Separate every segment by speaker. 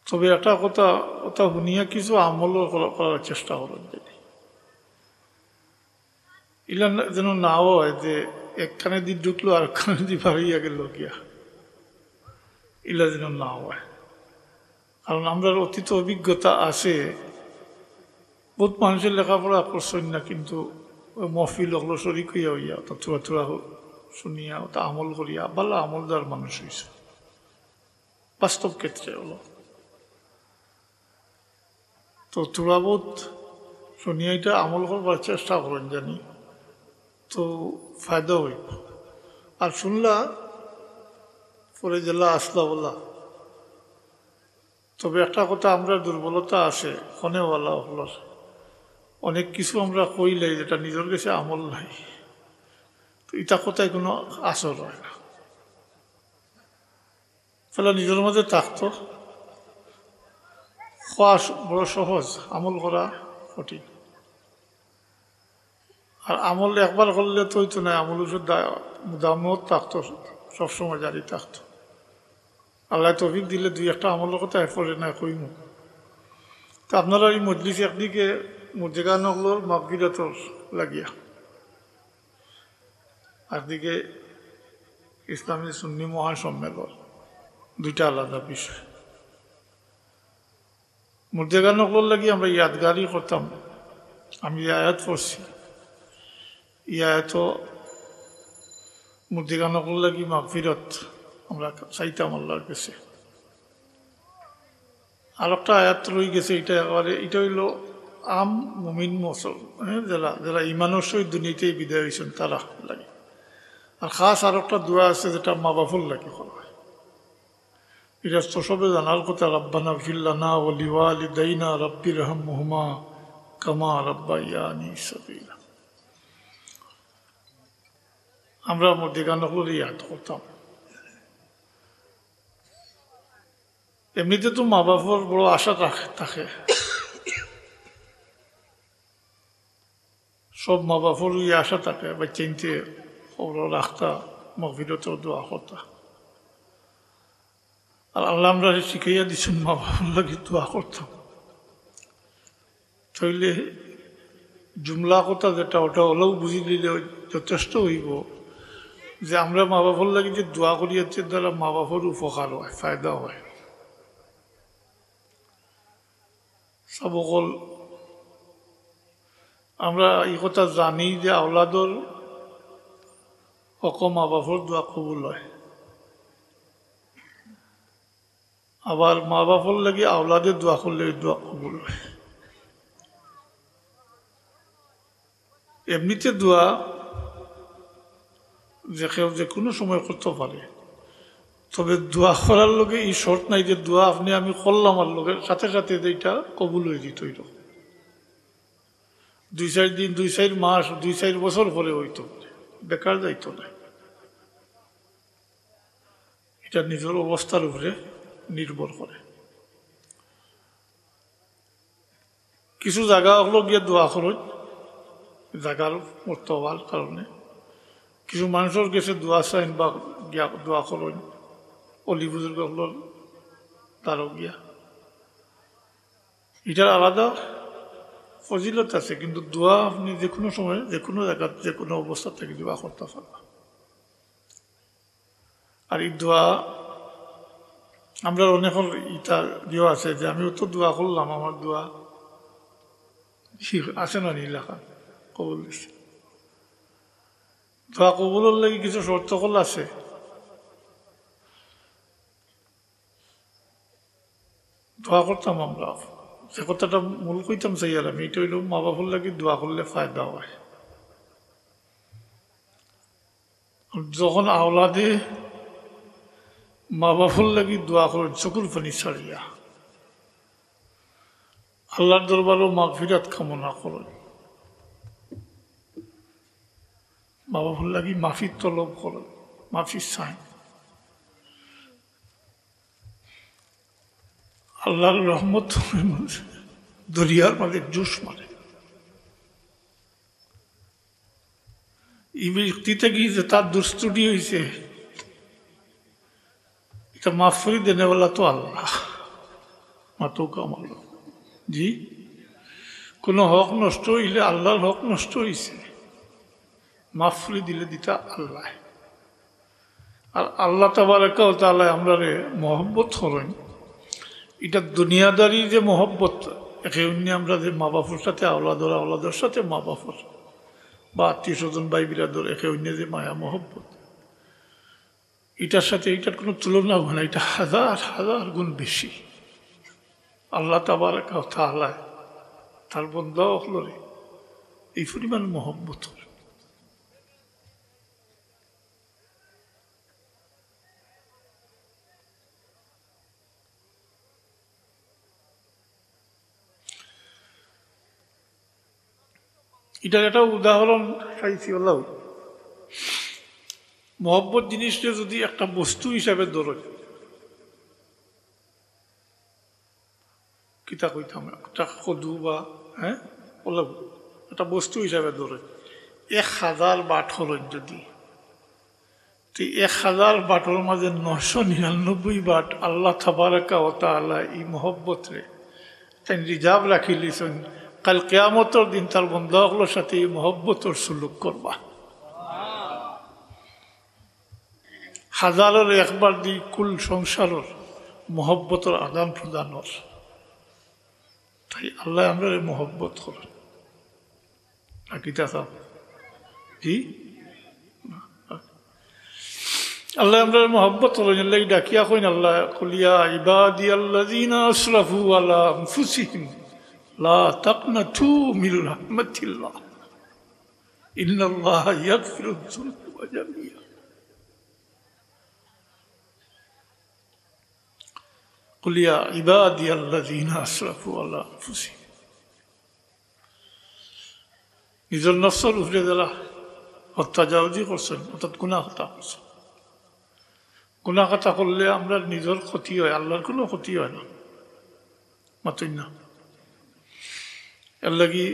Speaker 1: তবে একটা কথা কথা শুনিয়া কিছু আমলও করার চেষ্টা করেন এগুলা যেন না হয় যে একখানে দিয়ে ঢুকলো আর একখানে দিয়ে বাড়িয়া গেল গিয়া, এগুলা যেন না হয়। কারণ আমরা অতীত অভিজ্ঞতা আছে, বহুত মানুষের লেখাপড়া করছেন না, কিন্তু মহফিল হলো শরিক হইয়া হইয়া তা থুয়া থুয়া শুনিয়া তা আমল করিয়া ভালো আমলদার মানুষ হয়েছে বাস্তব ক্ষেত্রে হলো। তো তোরা বহুত শুনিয়া এটা আমল করবার চেষ্টা করেন জানি, তো ফায়দা হইব। আর শুনলা পরে জেলা আসলা বলা। তবে একটা কথা আমরা দুর্বলতা আছে ক্ষণেওয়ালা হলো, অনেক কিছু আমরা কইলাই যেটা নিজের কাছে আমল নাই, তো এটা কথায় কোনো আসর হয় না। তাহলে নিজের মধ্যে থাকতো খাওয়া বড় সহজ, আমল করা কঠিন। আর আমল একবার করলে তো হইতো না, আমল ওষুধ দামত থাকতো, সবসময় জারি থাকতো। আল্লাহ তৌফিক দিলে দুই একটা আমলের কথা এরপরে না কইমু। তো আপনারা এই মজলিস একদিকে মুর্জেগানগলোর মাগফিরাতর লাগিয়া, একদিকে ইসলামী সুন্নি মহাসম্মেলন, দুইটা আলাদা বিষয়। মুর্জেগানগলোর লাগি আমরা ইয়াদগারি করতাম, আমি আয়াত পড়ছি, ইয়াতো মুর্জেগানগর লাগি মাগফিরত আমরা চাইতাম আল্লাহর কাছে। আর একটা আয়াত রয়ে গেছে, এটা একেবারে এটা হইল আম মুমিন মসল, হ্যাঁ, যারা যারা ইমানের সহিত দুনিয়াতেই বিদায় হয়েছেন তারা লাগে। আর খাস আর একটা দোয়া আছে যেটা মা বাপুর লাগে করা হয়, এটা তো সবে জানার কথা। রাব্বানা ফিল্লানা ওয়ালি ওয়ালিদাইনা রাব্বির হামহুমা কামা রাব্বায়ানি সাগীরা। আমরা মুর্জেগানগর ইয়াদ করতাম। এমনিতে তো মা বাবার বড় আশা থাকে, সব মা বাবার আশা থাকে বা চিনতে খবর রাখতা, মগফিরত দোয়া করতা। আর আল্লাহ আমরা শিখাইয়া দিচ্ছেন মা বাবার লাগে দোয়া করতাম। তাইলে জুমলা কথা যেটা ওটা হলেও বুঝি দিলে যথেষ্ট হইব যে আমরা মা বাবার লাগে যে দোয়া করিয়াছে দ্বারা মা বাবার উপকার হয়, ফায়দা হয়। সবকল আমরা এই কথা জানি যে আওলাদর হক মা বাবার দোয়া কবুল হয়, আবার মা বাবার লাগে আওলাদের দোয়া করলে দোয়া কবুল হয়। এমনিতে দোয়া যে কেউ যে কোনো সময় করতে পারে, তবে দোয়া করার লগে এই শর্ত নাই যে দোয়া আপনি আমি করলাম আর লোকের সাথে সাথে এইটা কবুল হয়ে যেত। হইল 2-4 দিন, 2-4 মাস, 2-4 বছর পরে হইতো, বেকার যাইতো না। এটা নিজের অবস্থার উপরে নির্ভর করে। কিছু জায়গা হলো গিয়ে দোয়া খরচ, জায়গার মর্তবার কারণে কিছু মানুষের কাছে দোয়া চাইন বা গিয়া দোয়া খরচ, অলি বুজুর্গ হলোর তারও গিয়া, এটার আলাদা ফজিলত আছে। কিন্তু দোয়া আপনি যে কোনো সময় যে কোনো জায়গা যে কোনো অবস্থা থেকে দোয়া করতে পারবা। আর এই দোয়া আমরা অনেক ইটা দিয়েও আছে যে আমিও তো দোয়া করলাম, আমার দোয়া আছে না নীলাকা কবুল দিচ্ছে। দোয়া কবুলের লাগে কিছু শর্তকল আছে। দোয়া করতাম আমরা, যে কথাটা মূল কইতাম চাই আর আমি, এটা হইল মা বাবার লাগে দোয়া করলে ফায়দা হয়। যখন আওলাদে মা বাবার লাগি দোয়া করেন চকুর পানি ছাড়িয়া, আল্লাহর দরবারও মাগফিরাত কামনা করেন, মা বাবার লাগি মাফি তলব করেন, মাফি চান, আল্লাহর রহমত দরিয়ার মাঝে জোশ মারে। এই ব্যক্তিতে কি যে তার দুস্তুটি হয়েছে, এটা মাফ করে দেনেওয়ালা তো আল্লাহ। মাতো কামাল জি কোনো হক নষ্ট হইলে আল্লাহর হক নষ্ট হইছে মাফ করে দিলে দিতা আল্লাহ আর আল্লাহ তাবারাকা ওয়া তাআলা আমরারে মহব্বত করেন এটা দুনিয়াদারি যে মহব্বত একে অন্য আমরা যে মা বাপুর সাথে আওলাদের সাথে মা বাপুর বা আত্মীয় স্বজন ভাই বিরাদর একে অন্য যে মায়া মহব্বত এটার সাথে এটার কোনো তুলনা হয় না এটা হাজার হাজার গুণ বেশি আল্লাহ তাবারাকা ওয়া তাআলা তার বন্দা হলরে এই পরিমাণ মহব্বত এটার একটা উদাহরণ চাইছি আল্লাহ মহব্বত জিনিসটা যদি একটা বস্তু হিসাবে ধরে কিতা কইতাম একটা কদু বা হ্যাঁ বললাম একটা বস্তু হিসাবে ধরে 1000 বাট হল যদি 1000 বাটর মাঝে 999 বাট আল্লাহ তাবারাকা ওয়া তাআলা এই মহব্বতরে তাই রিজার্ভ রাখি লিছেন কাল কিয়ামতের দিন তার বন্দাগুলোর সাথে এই মহব্বতের সুলুক করবা হাজারের একবার দি কুল সংসারের মহব্বতের আদান প্রদানের তাই আল্লাহ আমরা মহব্বত করেন জি আল্লাহ আমরা মহব্বত করেন ডাকিয়া কইন আল্লাহ কুলিয়া ইবাদিয়াল্লাযীনা আসরাফু আলা আনফুসিহিম লা তাকনাতু মিন রাহমাতিল্লাহ ইন্নাল্লাহা ইয়াগফিরুয যুনুবা জামিআ قل يا عبادي الذين اسرفوا على انفسهم নিজের নফসের উপরে যারা অত্যাচারী করছেন অর্থাৎ গুনাহতা করছেন গুনাহতা করলে আমরা নিজের ক্ষতি হয় আল্লাহর কোনো ক্ষতি হয় না মাতুই না এর লাগি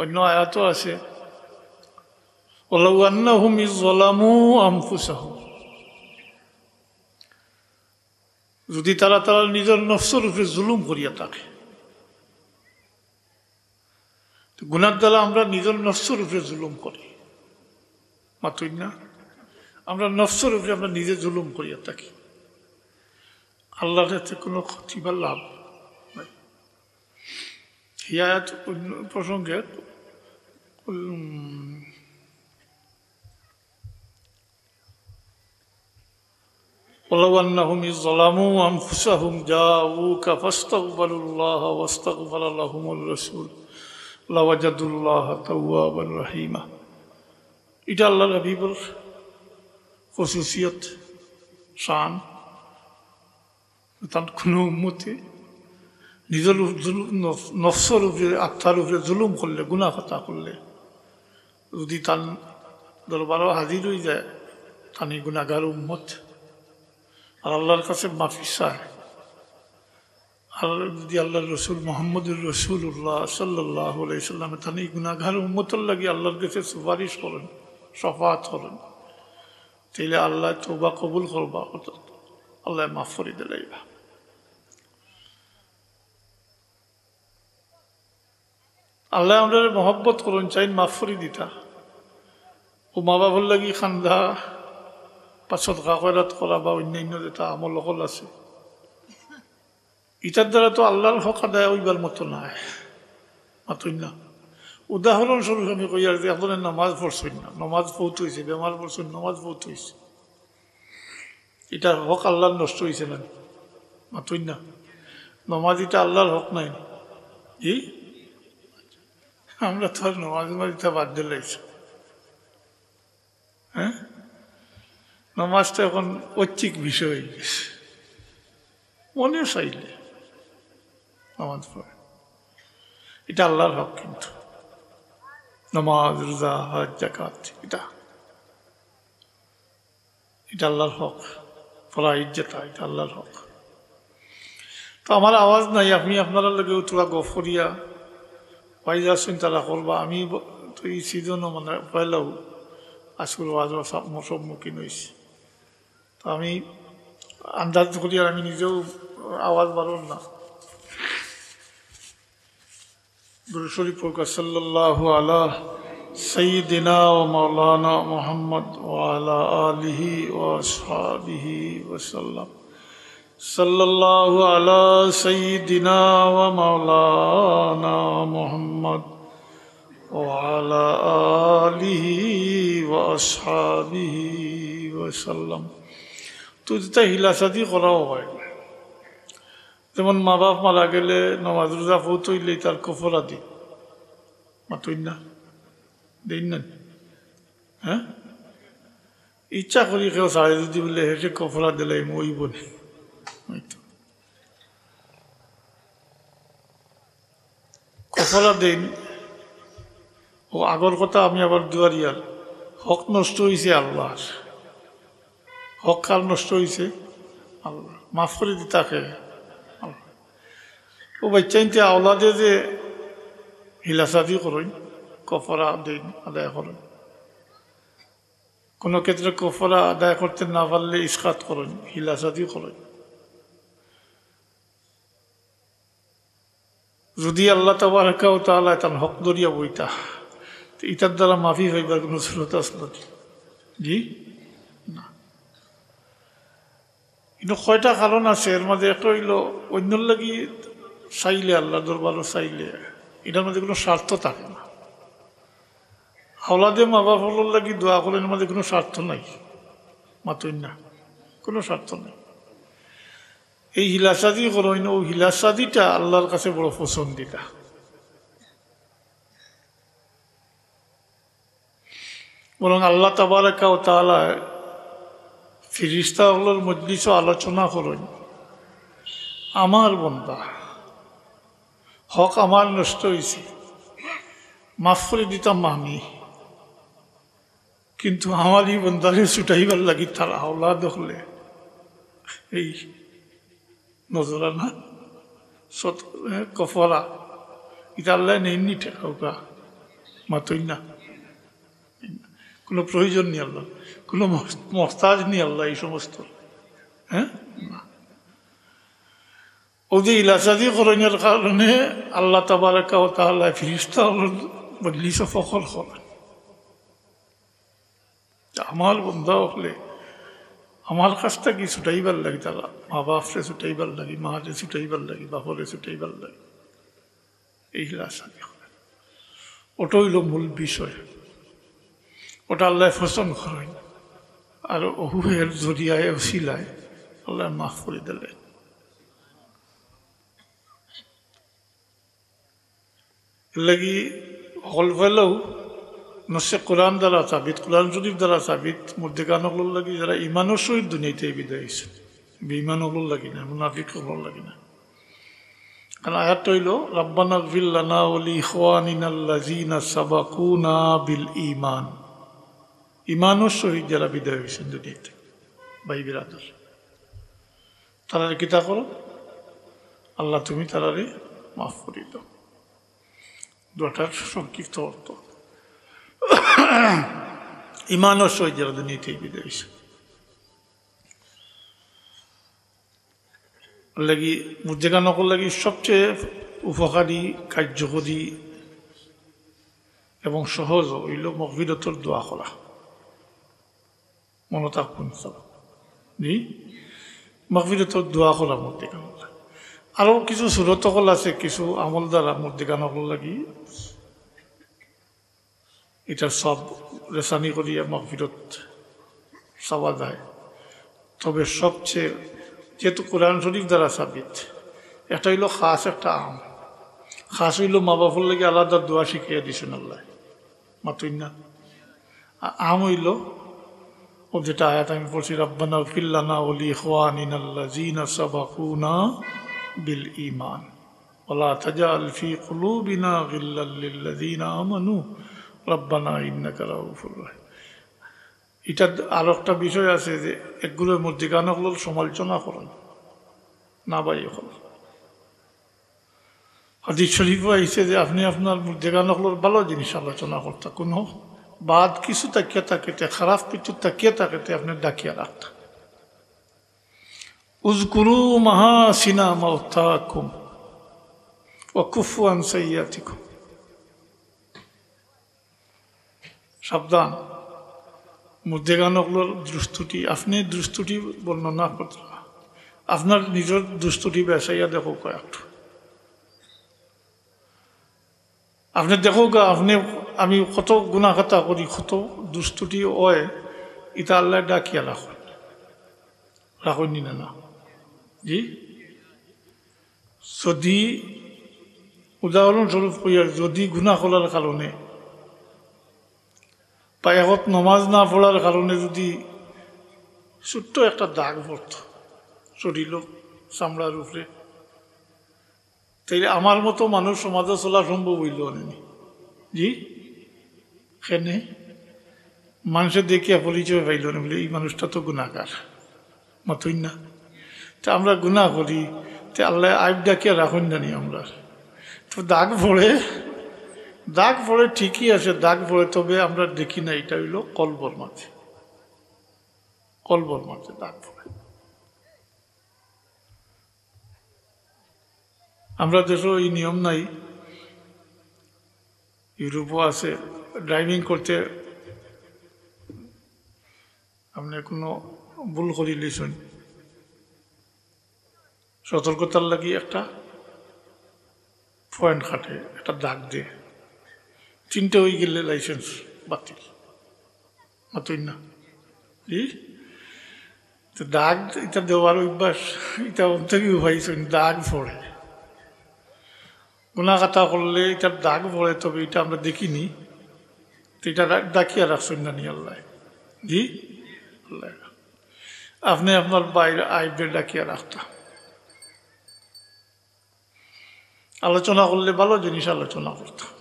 Speaker 1: অন্য আয়াতও আছে ওয়ালাউ আন্নাহুম ইযলামু আনফুসাহুম যদি তারা নিজের নফসের উপরে জুলুম করিয়া থাকে গুনার দ্বারা আমরা নিজের নফসের উপরে জুলুম করি মাতুই না আমরা নফসের উপরে আমরা নিজে জুলুম করিয়া থাকি আল্লাহর হাতে কোনো ক্ষতি বা লাভ নাই হিয়াত প্রসঙ্গে ولو أنهم إذ ظلموا أنفسهم جاءوك فاستغفروا الله واستغفر لهم الرسول لوجدوا الله توابا رحيما এটা আল্লাহর হাবিবের খুসুসিয়ত শান তার কোনো উম্মতে নিজের নফসের উপরে আত্মার উপরে জুলুম করলে গুনাহ খাতা করলে যদি তার দরবারও হাজির হয়ে যায় তানি গুনাহগার উম্মত আর আল্লাহর কাছে মাফি চায় আর যদি আল্লাহর রসুল মোহাম্মদুর রসুল্লাহ সাল্লাল্লাহু আলাইহি সাল্লাম তানি গুনাহগার উম্মতের লাগি আল্লাহর কাছে সুপারিশ করেন শফাআত করেন তাইলে আল্লাহ তওবা কবুল করবা আল্লাহ মাফ করে দিলাইবা আল্লাহ আমরা মহব্বত করুন চাইন মাফ করে দিতা ও মা বাবার লাগি খান্দা পাছত কাকরাত করা বা অন্যান্য যেটা আমল হল আছে ইটার দ্বারা তো আল্লাহর হক আদায় হইবার মতো নাই মাতুই না উদাহরণস্বরূপ আমি কই আর যে আপনার নামাজ পড়ছেন না নমাজ বহুত হয়েছে বেমার পড়ছেন নমাজ বহুত হয়েছে এটা হক আল্লাহর নষ্ট হয়েছে না মাতুই না নমাজ এটা আল্লাহর হক নাই জি আমরা তো আর নমাজ মারিটা বাদ দিলাইছি হ্যাঁ নমাজটা এখন ঐচ্ছিক বিষয় হয়ে গেছে মনে চাইলে নামাজ পড়ে এটা আল্লাহর হক কিন্তু নামাজ রোজা হজ যাকাত এটা আল্লাহর হক পড়া ইজ্জতা এটা আল্লাহর হক তো আমার আওয়াজ নাই আপনি আপনারা লগেও তোরা গফরিয়া পাই যাচ্ছেন তারা করবা আমি তো এই সিজনও মানে পয়লাও আজকের আওয়াজও সম্মুখীন হয়েছি তো আমি আন্দাজ করি আর আমি নিজেও আওয়াজ বাড়ল না दुरूद शरीफ पढ़कर सल्लल्लाहु अला सय्यिदिना व मौलाना मुहम्मद व अला आलिहि व अस्हाबिहि वसल्लम। सल्लल्लाहु अला सय्यिदिना व मौलाना मुहम्मद व अला आलिहि व अस्हाबिहि वसल्लम। तो যেটা হিলাসাদি করাও হয়, যেমন মা বাপ মারা গেলে নামাজ রোজা ফৌত হইলে তার কফরা দিই, মাতুই না দিন না, হ্যাঁ ইচ্ছা করি কেউ সাড়ে যদি বলে হেঁটে কফরা দিলে মই বলি কফরা দিন। ও আগর কথা আমি আবার দুয়ারিয়ার হক নষ্ট হয়েছে আল্লাহর, হক কার নষ্ট হয়েছে আল্লাহ, মাফ করে দিতাকে ও বাচ্চাইতে আওলাদে যে হিলাসাদি করেন, কফরা দিন আদায় করেন, কোনো ক্ষেত্রে কফরা আদায় করতে না পারলে ইসকাত করেন, হিলাসাদি করেন। যদি আল্লাহ তাবারাকা ওয়া তাআলা তার হক দরিয়া বইতা, ইটার দ্বারা মাফি হইবার কোনো সুরত আসল জি না। কিন্তু কয়টা কারণ আছে, এর মধ্যে একটা হইল অন্যর লাগি চাইলে আল্লাহ দরবারও চাইলে এটার মধ্যে কোনো স্বার্থ থাকে না। আওলাদে মা বাবার লাগি দোয়া করেন, এর মধ্যে কোনো স্বার্থ নাই, মাতুই না, কোনো স্বার্থ নেই। এই হিলাসাদি করেন, ও হিলাসাদিটা আল্লাহর কাছে বড় পছন্দিতা। বরং আল্লাহ তাবারাকা ওয়া তাআলা ফেরেশতাগুলোর মজলিসে আলোচনা করেন, আমার বান্দা হক আমার নষ্ট হয়েছে, মাফ করে দিতাম আমি, কিন্তু আমারই বান্দারে ছুটাইবার লাগি তার আওলাদ হলে এই নজরানা কফরা এটা আল্লাহ নেননি ঠেকা মাতই না, কোনো প্রয়োজন নেই আল্লাহ, কোনো মহতাজ নেই আল্লাহ এই সমস্ত। হ্যাঁ, ও যে ইলাসাদি করণের কারণে আল্লাহ তাবারাকা ওয়া তাআলা ফেরেশতা মজলিসে ফখর করেন, আমার বন্ধা হলে আমার কাজটা কি ছুটাইবার লাগে, তারা মা বাপরে ছুটাইবার লাগে, মারে ছুটাইবার লাগে, বাপরে ছুটাইবার লাগে, এই ইলাসাদি করেন। ওটা হইল মূল বিষয়, ওটা আল্লাহ পছন্দ করেন। আর ওহুয়ের জরিয়ায় ওসিলায় আল্লাহ মাফ করে দিলেন। লাগি হল ফেলেও নসে কোরআন দ্বারা সাবিত, কোরআন শরীফ দ্বারা সাবিত মধ্যে গানগুলোর লাগি যারা ইমানের সহিত দুনিয়াতে বিদায় হয়েছে, বেঈমানগুলোর লাগি না, মুনাফিকগুলোর লাগি না। কারণ আয়াতটা হইল রাব্বানা ইগফির লানা ওয়া লিইখওয়ানিনাল্লাযীনা সাবাকুনা বিল ঈমান। ইমানের সহিত যারা বিদায় হয়েছেন দুনিয়াতে, ভাই বিরাদর, তারারে কিতা করো, আল্লাহ তুমি তারারে মাফ করে দাও। দুটার সংক্ষিপ্ত অর্থ, ইমানের সহিত যারা দুনিয়াতে বিদায় হয়েছে লাগি মুদ্দেগানকর লাগি সবচেয়ে উপকারী, কার্যকরী এবং সহজ হইল মাগফিরাতের দোয়া করা। মনে থাকুন সব জি, মাগফিরাতের দোয়া করা মুদ্দেগানক। আরও কিছু সুরতকল আছে, কিছু আমল দ্বারা মুদ্দেগানকর লাগি এটার সব রেসানি করিয়া মাগফিরাত চাওয়া যায়। তবে সবচেয়ে যেহেতু কোরআন শরীফ দ্বারা সাবিত, একটা হইল খাস, একটা আম। খাস হইল মা বাপর লাগে আলাদা দোয়া শিখিয়ে দিছেন আল্লাহ, মাতুই না। আম হইল ও যেটা আয়াত আমি পড়ছি, রাব্বানা ইগফির লানা ওয়া লিইখওয়ানিনাল্লাযীনা সাবাকুনা বিল ঈমান ওয়া লা তাজআল ফী কুলুবিনা গিল্লাল লিল্লাযীনা আমানু রাব্বানা ইন্নাকা রাউফুর রাহিম। এটা আর একটা বিষয় আছে যে একগুলোর মধ্যে গানগুলোর সমালোচনা করেন না, ভাই এখন হাদিস শরীফও আইছে যে আপনি আপনার মধ্যে গানগুলোর ভালো জিনিস আলোচনা করতে, কোনো বাদ কিছু তাকিয়ে থাকেতে, খারাপ কিছু তাকিয়ে থাকেতে আপনি ডাকিয়ে রাখতেন। উযকুরু মাহাসিনা মাওতাকুম ওয়া কুফু আন সাইয়্যাতিকুম সাবধান মুদ্দেগানগুলোর দুষ্টুটি আপনি দুষ্টুটি বর্ণনা করতে আপনার নিজের দুষ্টুটি বেসাইয়া দেখো কয়েকটু আপনি দেখো আপনি আমি কত গুণাখাতা করি কত দুষ্টুটি হয় এটা আল্লাহ ডাকিয়া রাখুন না জি যদি উদাহরণস্বরূপ কইয়ার যদি গুণা করার কারণে পায়াগত নমাজ না পড়ার কারণে যদি ছোট্ট একটা দাগ পড়ত শরীর চামড়ার উপরে তাই আমার মতো মানুষ সমাজে চলা সম্ভব হইল নেই জি কেনে মানুষের দেখিয়া পরিচয় পাইল না বলে এই মানুষটা তো গুণাকার মতই না তা আমরা গুণা করি তে আল্লাহ আইব ডাকিয়া রাখুন জানি আমরা তো দাগ পড়ে ঠিকই আছে দাগ পড়ে তবে আমরা দেখি না এটা হইল কলবর মাঝে দাগ পড়ে আমরা দেশও এই নিয়ম নাই ইউরোপও আছে ড্রাইভিং করতে আপনি কোনো ভুল করিলেছেন সতর্কতার লাগি একটা পয়েন্ট কাটে একটা দাগ দিয়ে চিন্তা হয়ে গেলে লাইসেন্স বাতিল মতই না জি তো দাগ এটা দেওয়ার অভ্যাস এটা থেকে ভাইছেন দাগ পড়ে গুণাগাতা করলে এটার দাগ পড়ে তবে এটা আমরা দেখিনি তো এটা ডাকিয়া রাখছেন না নি আল্লাহ জি আল্লাহ আপনি আপনার বাইরে আইবদের ডাকিয়া রাখতাম আলোচনা করলে ভালো জিনিস আলোচনা করতাম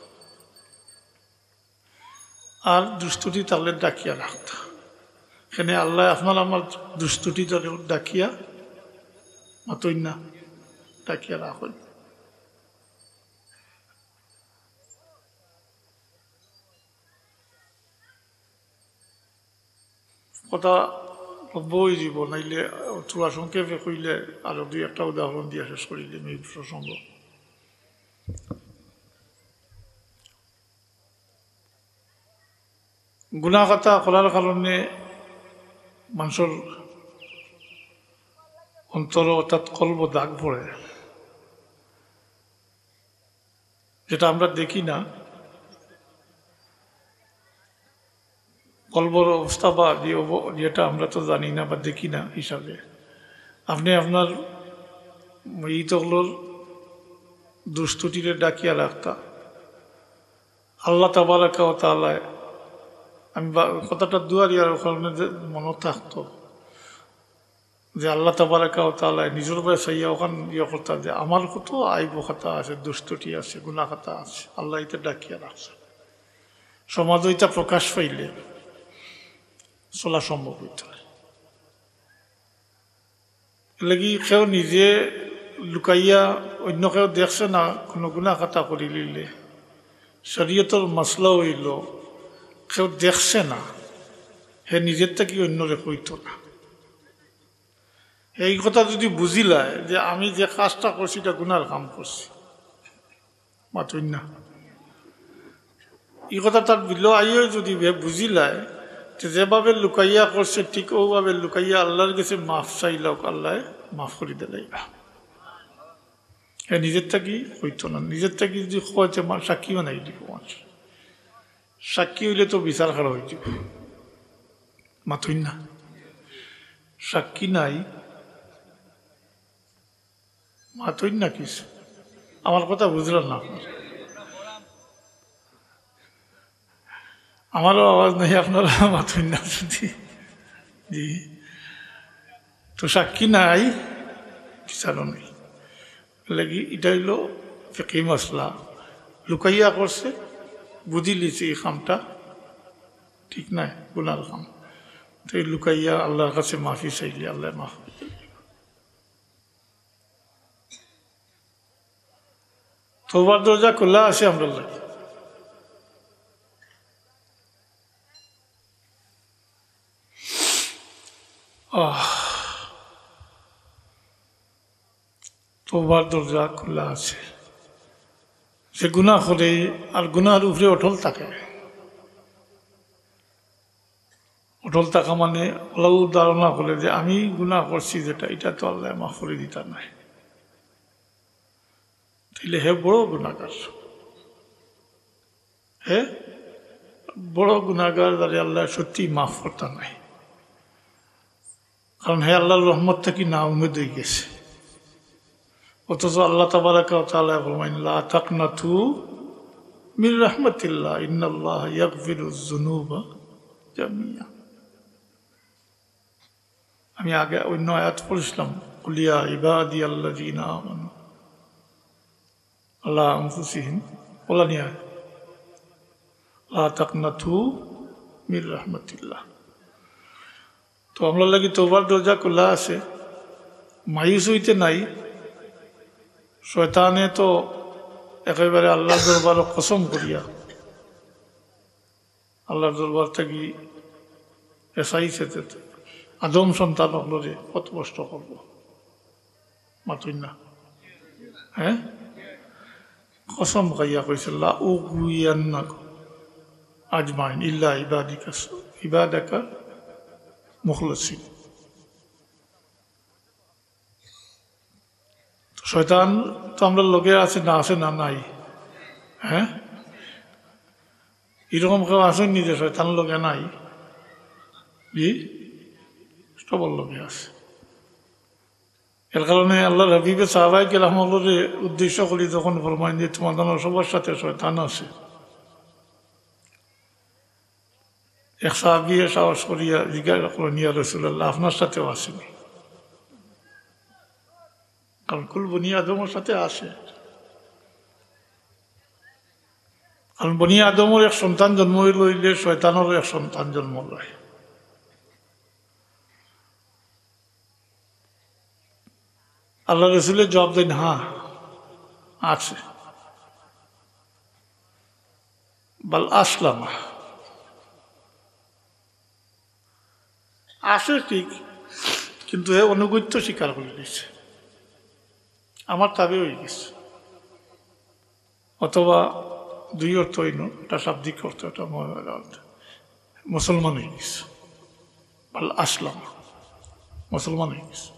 Speaker 1: আর দুষ্টুটি তাহলে ডাকিয়া রাখতাম এখানে আল্লাহ আপনার আমার দুষ্টুটি ডাকিয়া মতই না ডাকিয়া রাখুন কথা বই দিব নাইলে চূড়া সংক্ষেপে কইলে আরো দুই একটা উদাহরণ দিয়ে শেষ করিলে এই প্রসঙ্গ গুণাগাতা করার কারণে মানুষের অন্তর অর্থাৎ কলব দাগ পড়ে যেটা আমরা দেখি না কলবর অবস্থা বা যেটা আমরা তো জানি না বা দেখি না হিসাবে আপনি আপনার ইতগুলোর দুষ্টুটিরে ডাকিয়া রাখতা আল্লাহ তাবারাকা ওয়া তাআলা আমি কথাটা দুয়ারিয়ার কারণে মনে থাকতো যে আল্লাহ তাবারাকা ওয়া তাআলা নিজের উপরে সাইয়া ওখান ইয়ে করতা যে আমার কত আইব খাতা আছে দুষ্টুটি আছে গুণা খাতা আছে আল্লাহ এটা ডাকিয়া রাখছে সমাজ এটা প্রকাশ পাইলে চলা সম্ভব হইতে লাগি কেউ নিজে লুকাইয়া অন্য কেউ দেখছে না কোনো গুণা খাতা করি লিলে শরীয়তের মশলা হইল কেউ দেখছে না হে নিজের থেকে অন্যরে কইত না এই কথা যদি বুঝিলায় যে আমি যে কাজটা করছি এটা গুনার কাম করছি মাতুই না এই কথা তার বিল আইও যদি বুঝিলায় যেভাবে লুকাইয়া করছে ঠিক ওভাবে লুকাইয়া আল্লাহর কাছে মাফ চাইলাও আল্লাহ মাফ করে দিলাইবা নিজের থাকি হইতো না নিজের থাকি যদি হয়েছে সাক্ষী বানাই দিব মানুষ সাক্ষী হইলে তো বিচার খারাপ হয়ে যাব মাথুই না সাক্ষী নাই মাথুই না কিছু আমার কথা বুঝলেন না আমারও আওয়াজ নেই আপনারা মাথুই না যদি জি তো সাক্ষী নাই বিচারও নেই লাগি এটা হইল ফিকহি মাসলা লুকাইয়া করছে বুঝি লিছি এই কামটা ঠিক নাই গুনার কাম তো এই লুকাইয়া আল্লাহর কাছে মাফি চাইলে আল্লাহ মাফ তওবার দরজা খোলা আছে আমরা লাগে তওবার দরজা খোলা আছে যে গুনাহ করে আর গুনার উপরে অটল থাকে অটল থাকা মানে ওলাও ধারণা করে যে আমি গুনাহ করছি যেটা এটা তো আল্লাহ মাফ করে দিতা নাই, তাইলে হে বড় গুনাহগার, হে বড় গুনাহগার, যারে আল্লাহ সত্যি মাফ করতা নাই। কারণ হে আল্লাহর রহমত থেকে না উমেদ হয়ে গেছে। অথচ আল্লাহ তাবারাকা ওয়া তাআলা ফরমাইন লা তাকনাতু মির রাহমাতিল্লাহ ইন্নাল্লাহ ইয়াগফিরুয যুনুবা জামিয়া। আমি আগে অন্য আয়াত পড়ছিলাম, কুল ইয়া ইবাদিয়াল্লাযীনা আমানু আলা আনফুসিহিম ওলা নিয়া লা তাকনাতু মির রাহমাতিল্লাহ। তো আমরা লাগি তওবার দরজা খোলা আছে, মায়ুস হইতে নাই। শয়তানে তো একেবারে আল্লাহর দরবার কসম করিয়া আল্লাহর দরবার থেকে এসাইছে আদম সন্তান হলরে কত কষ্ট করব, মাতুই না, হ্যাঁ কসম খাইয়া কইছে লা উগুইয়ান্নাকুম আজমাইন ইল্লা ইবাদাকা মুখলাসিন। শয়তান তো আমরা লোকে আছে না, আছে না নাই, হ্যাঁ এরকম কেউ আসেন নিজে শয়তান লোকে নাই, জি সবর লোকে আছে। এর কারণে আল্লাহ হাবিবে সাহাবায়ে কেরামের উদ্দেশ্য করি যখন ফরমাইন যে তোমাদের সবার সাথে শয়তান আছে, এক সাহাবী সাহস করিয়া জিজ্ঞাসা করলেন ইয়া রাসূলুল্লাহ আপনার সাথেও আসেনি? কারণ কুল বনি আদমের সাথে আসে, কারণ বনি আদমের এক সন্তান জন্ম লইলে শয়তানেরও এক সন্তান জন্ম লয়। আল্লাহ রসুলের জবাব দেন হ্যাঁ আছে, বাল আসলামা আসে ঠিক, কিন্তু এ অনুগত্য স্বীকার করে দিয়েছে, আমার তাবে হয়ে গেছে। অথবা দুই অর্থ হইল, এটা শাব্দিক অর্থ, এটা মুসলমান হয়ে গেছে, বাল আসলাম মুসলমান হয়ে গেছে।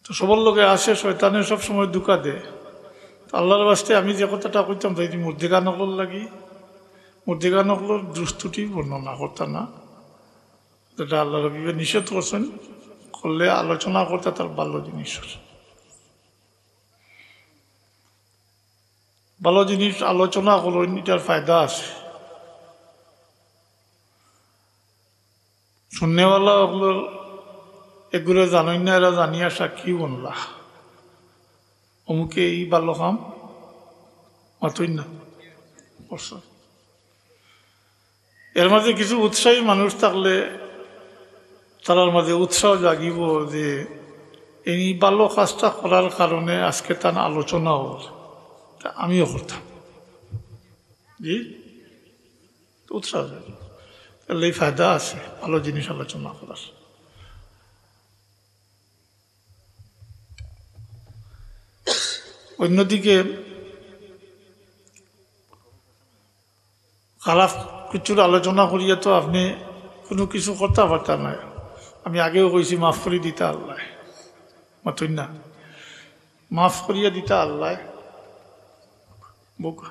Speaker 1: তো সবার লোকে আসে, শয়তানের সবসময় দুঃখা দেয়। আল্লাহর বাস্তে আমি যে কথাটা কইতাম তাই মুর্দিগা নকল লাগি, মুর্দিগা নকলের দুষ্টুটি বর্ণনা করতাম না, যেটা আল্লাহ রবিবে নিষেধ করছেন, করলে আলোচনা করতে তার ভালো জিনিস, ভালো জিনিস আলোচনা করলেন এটার ফায়দা আছে। শুননেওয়ালা ওগুলো এগুলো জানেন না, এরা জানিয়া সাক্ষী বনলা অমুকে এই ভালো কাম মাতই না করছে। এর মাঝে কিছু উৎসাহী মানুষ থাকলে তার মাঝে উৎসাহ জাগিব যে এই ভালো কাজটা করার কারণে আজকে তার আলোচনা হল, আমিও করতাম, জি উৎসাহ জাগিব, তাহলে এই ফায়দা আছে ভালো জিনিস আলোচনা করার। অন্যদিকে খারাপ কিছুর আলোচনা করিয়া তো আপনি কোনো কিছু করতে পারতেন না। আমি আগেও কইছি মাফ করে দিতা আল্লাহ, মাতুই না মাফ করিয়া দিতা আল্লাহ বোকা।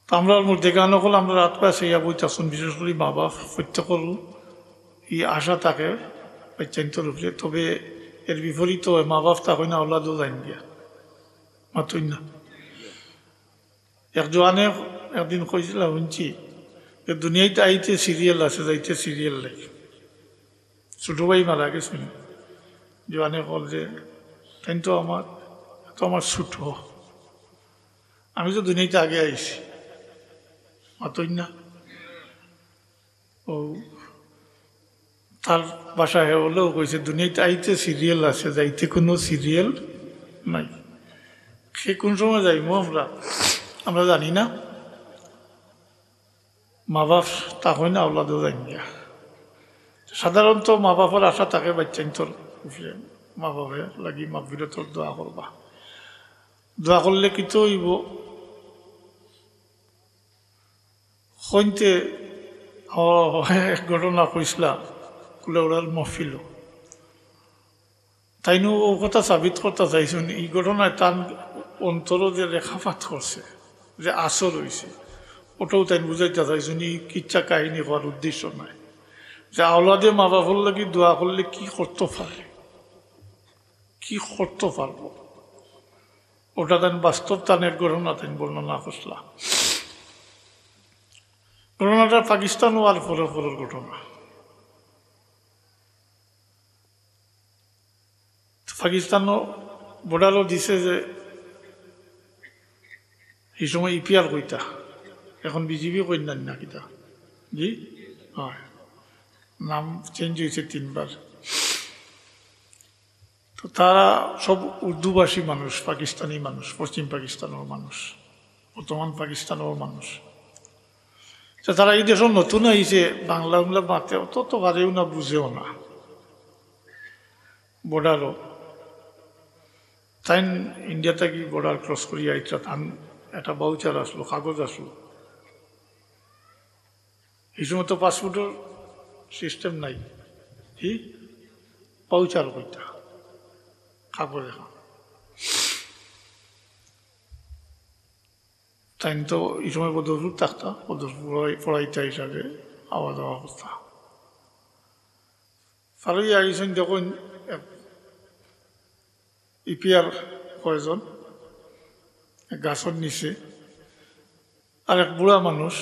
Speaker 1: আমরা মধ্যে গান হল আমরা রাত পাশে ইয়া বইতাছুন, বিশেষ করে মা বাপ প্রত্যেকের এই আশা থাকে বাচ্চান্তর উপরে। তবে এর বিপরীত মা বাপ তা হয় না, ওলাদও যাইন দিয়া মাতুই না। এক জোয়ানে একদিন কইছিলাম শুনছি যে দুনিয়াতে আইতে সিরিয়াল আছে, যাইতে সিরিয়াল লাগে। ছোট ভাই মারা গেছেন, জোয়ানে কল যে তাই তো আমার ছোট, আমি তো দুনিয়াতে আগে আইছি মাতই না। ও তার বাসায় হলেও কইছে দুনিয়াতে আইতে সিরিয়াল আছে, যাইতে কোনো সিরিয়াল নাই। সে কোন সময় যাইব আমরা জানি না। মা বাপ তা হয় না, ওলাদও যাই না। সাধারণত মা বাপের আশা থাকে বাচ্চান্তর উপরে, মা বাপে লাগি মাগফিরাতর দোয়া করবা। দোয়া করলে কি তো হইব হইতে এক ঘটনা কইসলা কুলে ওরাল মহফিল তাইনো ও কথা সাবিত করতে চাইছেন এই ঘটনায় তার অন্তর যে রেখাপাত করছে যে আসর হয়েছে ওটাও তাই বুঝাইতে চাইছেন এই কিচ্ছা কাহিনী হওয়ার উদ্দেশ্য নাই যে আওলাদে মা বাবার লাগি দোয়া করলে কি করতে পারে কি করতে পারবো ওটা তাই বাস্তব তানের ঘটনা তাই বর্ণনা করছিলাম ঘটনাটা পাকিস্তান হওয়ার পরের ঘটনা পাকিস্তানও বর্ডারও দিছে যে এই সময় ইপিআর কইতা এখন বিজেপি কইনান না কিতা জি হয় নাম চেঞ্জ হয়েছে 3 বার তো তারা সব উর্দুভাষী মানুষ পাকিস্তানি মানুষ পশ্চিম পাকিস্তানের মানুষ বর্তমান পাকিস্তানের মানুষ তারা এই দেশ নতুন আইছে বাংলা বাংলা মাতে অত তো পারেও না বুঝেও না বর্ডারও তাই ইন্ডিয়া থেকে বর্ডার ক্রস করি আইতা তান একটা বাউচার আসলো কাগজ আসলো এই সময় তো পাসপোর্টের সিস্টেম নাই কি পাউচার কইটা কাগজ এখন তাই তো এই সময় বদরপুর থাকতা বদরপুর পড়াইতা হিসাবে আওয়া যাওয়া করতা ফারুই আইসেন যখন ইপিআর কয়জন গাছর নিচে আর এক বুড়া মানুষ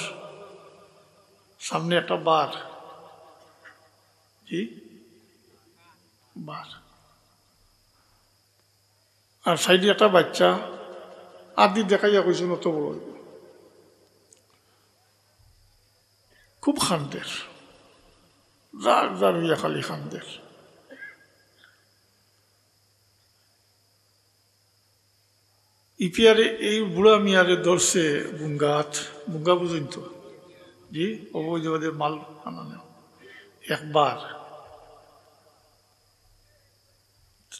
Speaker 1: সামনে একটা বার কি বার আর সাইডে একটা বাচ্চা আদি দেখাইয়া কইছেন অত বড় খুব খান্দের যার যার হইয়া খালি খান্দের ইপিআরে এই বুড়া মিয়ারে ধরছে বুঙ্গা বুঝেন তো জি অবৈধভাবে মাল আনানো একবার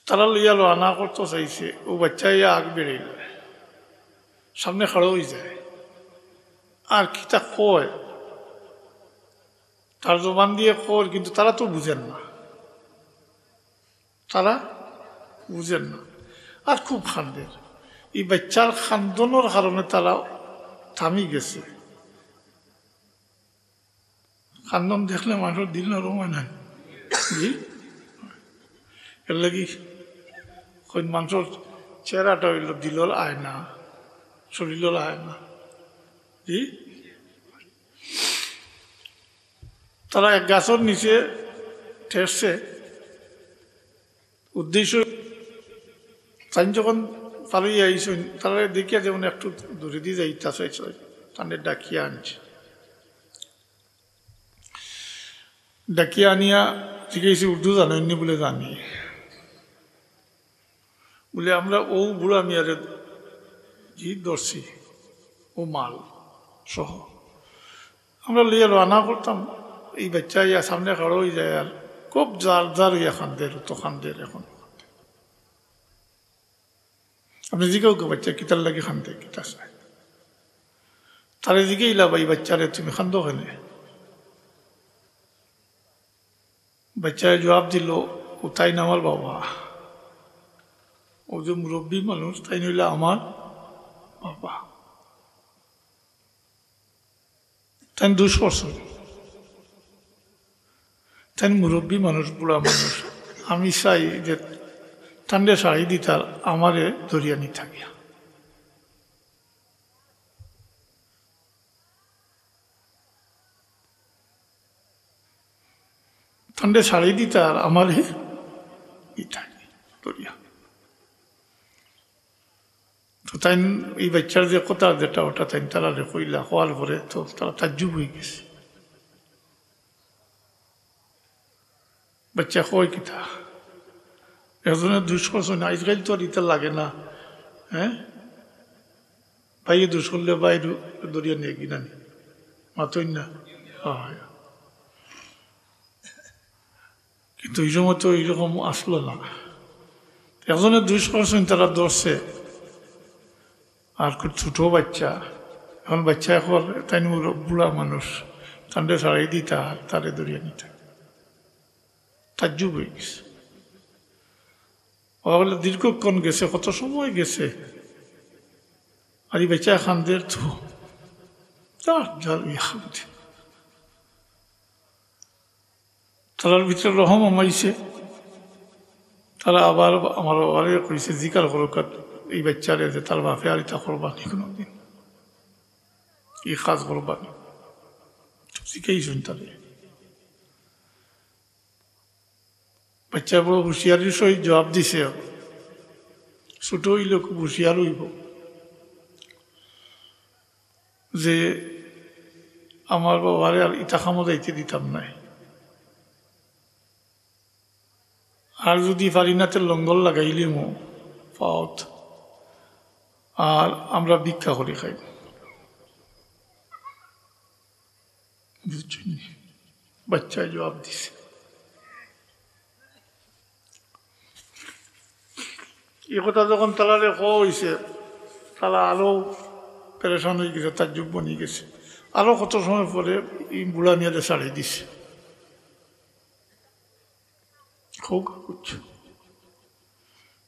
Speaker 1: তারা লইয়ালো আনা করতে চাইছে ও বাচ্চা ইয়া আগ বেড়ে সামনে খাড়ো হয়ে যায় আর কি তা কয় তার জবান দিয়ে কর কিন্তু তারা তো বুঝেন না আর খুব খান্দের এই বাচ্চার খান্দনের কারণে তারা থামি গেছে খান্দন দেখলে মানুষের দিল নরম হয় না জি এর লাগি মানুষের চেহারাটা হইল দিলর আয় না শরীরের আয় না জি তারা এক গাছের নিচে ঠেসছে উদ্দেশ্য তাই যখন পালিয়ে আইসেন তারা দেখিয়া যেমন একটু দূরে দিয়ে যাইতা চাইছে তাদের ডাকিয়া আনছে ডাকিয়া আনিয়া জিজ্ঞেসি উর্দু জানেননি বলে জানি বলে আমরা ও বুড়া মিয়ারে জি ধরছি ও মাল সহ আমরা লইয়া রান্না করতাম এই বাচ্চা ইয়া সামনে খাড়ো হয়ে যায় আর খুব জার ইয়া খান্দের তো খান্দের এখন আপনি জিজ্ঞাও কে বাচ্চা কিতার লাগে খানতে কিতা চায় তারে জিজ্ঞে ইলা ভাই বাচ্চারে তুমি খান্দ ওখানে বাচ্চায় জবাব দিল ও তাই না আমার বাবা ও যে মুরব্বী মানুষ তাই নইলে আমার বাবা তাই দুষ করছে তাই মুরব্বী মানুষ বুড়া মানুষ আমি চাই যে ঠান্ডে শাড়ি দিতার আমারে দরিয়া নি থাকিয়া ঠান্ডে শাড়ি দিতার আমারে থাকি দরিয়া তো তাই এই বাচ্চার যে কথা যেটা ওটা তাই তারা কইলা হওয়ার পরে তো তারা তাজ্জুব হয়ে গেছে বাচ্চা কয় কিতা একজনের দুষ করছে না আজকাল তো আর ইটা লাগে না হ্যাঁ ভাইয়ে দুষ করলে ভাই দরিয়া নিয়ে কিনা নি মাতই না হয় কিন্তু এই সময় তো এইরকম আসলো না একজনের দুষ করছেন তারা ধরছে আর খুব ছোট বাচ্চা, এখন বাচ্চা এখন তাই বুড়া মানুষ, তান্ডে ছাড়াই দিতা তারে দরিয়া নিতা, তাজ্জুব হয়ে গেছে। বলে দীর্ঘক্ষণ গেছে, কত সময় গেছে, আর এই বাচ্চা খানদের তো তারার ভিতরে রহম আমাইছে। তারা আবার আমার বাবারে কইছে জিকার করকার এই বাচ্চারে যে তার বাপে আর ইটা করবানি কোনোদিন, এই কাজ করবানি, শিখেইছেন তারে। বাচ্চা বড় হুঁশিয়ারির সহিত জবাব দিছে, ছোট হইলে খুব হুঁশিয়ার হইব যে আমার বাবারে আর ইটা খামো যাইতে দিতাম নাই, আর যদি ফারিনাতে লঙ্গল লাগাইলিম পাওত, আর আমরা ভিক্ষা করে খাই। বাচ্চায় জবাব দিছে। এই কথা যখন তালারে হয়েছে, তারা আরো পেরেশান হয়ে গেছে, তার যুগ বনিয়ে গেছে। আরো কত সময় পরে এই বুড়া নিয়ে ছাড়িয়ে দিছে,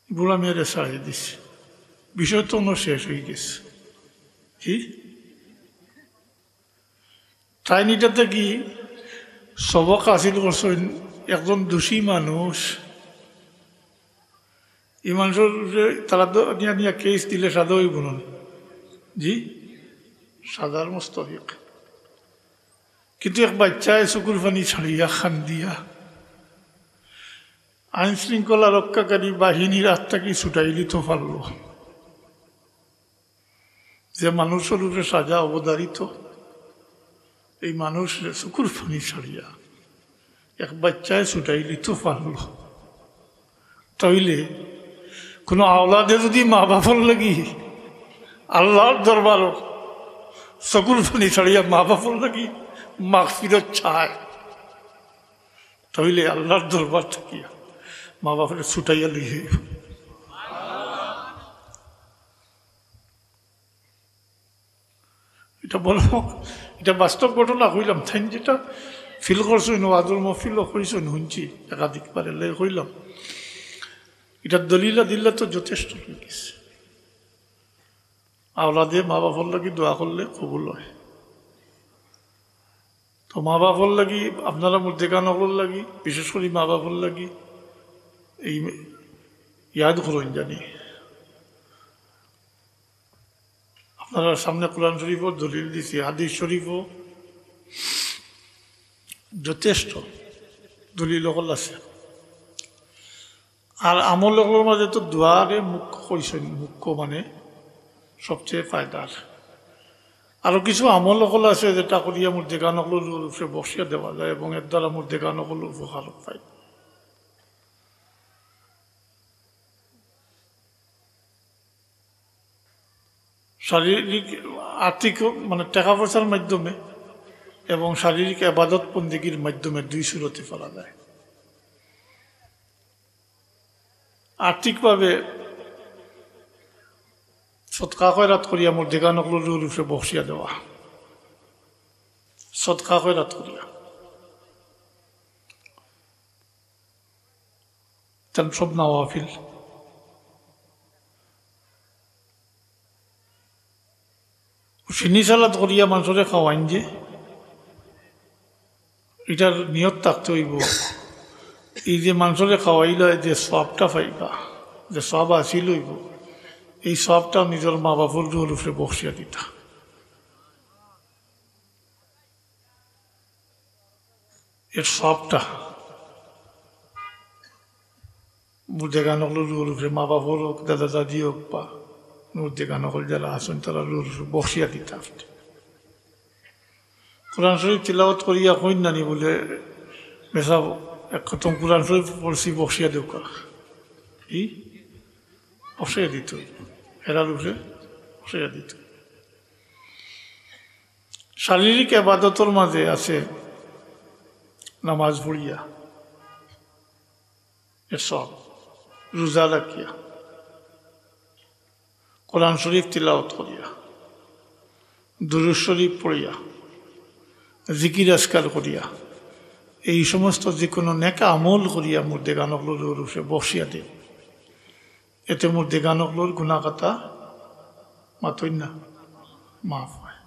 Speaker 1: বুড়া মেয়েরে ছাড়িয়ে দিছে। বিষয় তো অন্য শেষ হয়ে গেছে। কি টাইনিটাতে কি সবক হাসিল করছেন একজন দোষী মানুষ, এই মানুষের তারা নিয়ে কেস দিলে সাদা হইব না, জি সাদার মুস্তাহিক। কিন্তু এক বাচ্চায় চকুর পানি ছাড়িয়া খান দিয়া আইন শৃঙ্খলা রক্ষাকারী বাহিনীর আত্মাকে ছুটাইলি তো পারল, যে মানুষের উপরে সাজা অবধারিত, এই মানুষ চকুর পানি ছাড়িয়া এক বাচ্চায় ছুটাইলি তো পারল। তাইলে কোনো আওলাদে যদি মা বাবার লাগি আল্লাহর দরবার চকুর পানি ছাড়িয়া মা বাবার লাগি মাগফিরাত চায়, তাইলে আল্লাহর দরবার থাকিয়া মা বাপের ছুটাইয়া লিখে। এটা বলবো, এটা বাস্তব ঘটনা কইলাম, তাই যেটা ফিল করছেন আদর মহফিল করেছেন শুনছি একাধিকবার কইলাম, এটা দলিলা দিল্লা তো যথেষ্ট হয়ে গেছে। আওলাদে মা বাবার লাগি দোয়া করলে কবুল হয়। তো মা বাবার লাগি আপনারা মধ্যে গানগুলোর লাগি, বিশেষ করে মা বাবার লাগি এই ইয়াদ করুন জানি। আপনারা সামনে কোরআন শরীফও দলিল দিছি, হাদিস শরীফও যথেষ্ট দলিল সকল আছে। আর আমল সকলের মাঝে তো দোয়ারে মুখ্য কইছেন, মুখ্য মানে সবচেয়ে ফায়দার। আরো কিছু আমল সকল আছে যেটা করিয়া মধ্যে গান সকলের বসিয়া দেওয়া যায় এবং এর দ্বারা মধ্যে গান সকলের উপকার পায়। শারীরিক আর্থিক মানে টাকা পয়সার মাধ্যমে এবং শারীরিক আবাদত বন্দেগীর মাধ্যমে দুই সুরতে ফেলা যায়। আর্থিকভাবে সৎকা খয়রাত করিয়া মোর দেগানকলোর উপরে বসিয়া দেওয়া, সৎকা খয়রাত করিয়া তেন সব নওয়াফিল। ফিনি সালাদ করিয়া মানুষরে খাওয়াইন যে এটার নিয়ত থাকতে হইব, এই যে মানুষরে খাওয়াইল যে সবটা পাইবা, যে সব আসিল হইব, এই সবটা নিজের মা বাপুর উপরে বসিয়া দিতা। এর সবটা মুর্দে গানগুলোর উপরে মা বাপুর হোক, দাদা দাদি হোক বা মুর্দে গানগুল যারা আসেন তারা বসিয়া দিতা। কোরআন শরীফ তিলাওয়াত করিয়া কইন নানি বলে বেসা এক খতম কোরআন শরীফ পড়ছি বসিয়া দেওকা, এই বসিয়া দিত, হেরার উপরে বসিয়া দিত। শারীরিক আবাদতর মাঝে আছে নামাজ পড়িয়া, এর সব রোজা রাখিয়া, কোরআন শরীফ তিলাওয়াত করিয়া, দুরূদ শরীফ পড়িয়া, জিকির আজকার করিয়া, এই সমস্ত যে কোনো নেকা আমল করিয়া মুর্দে গানকলোর উরুষে বসিয়া দেব, এতে মুর্দে গানকলোর গুণাকাতা মাতই না, মাফ হয়।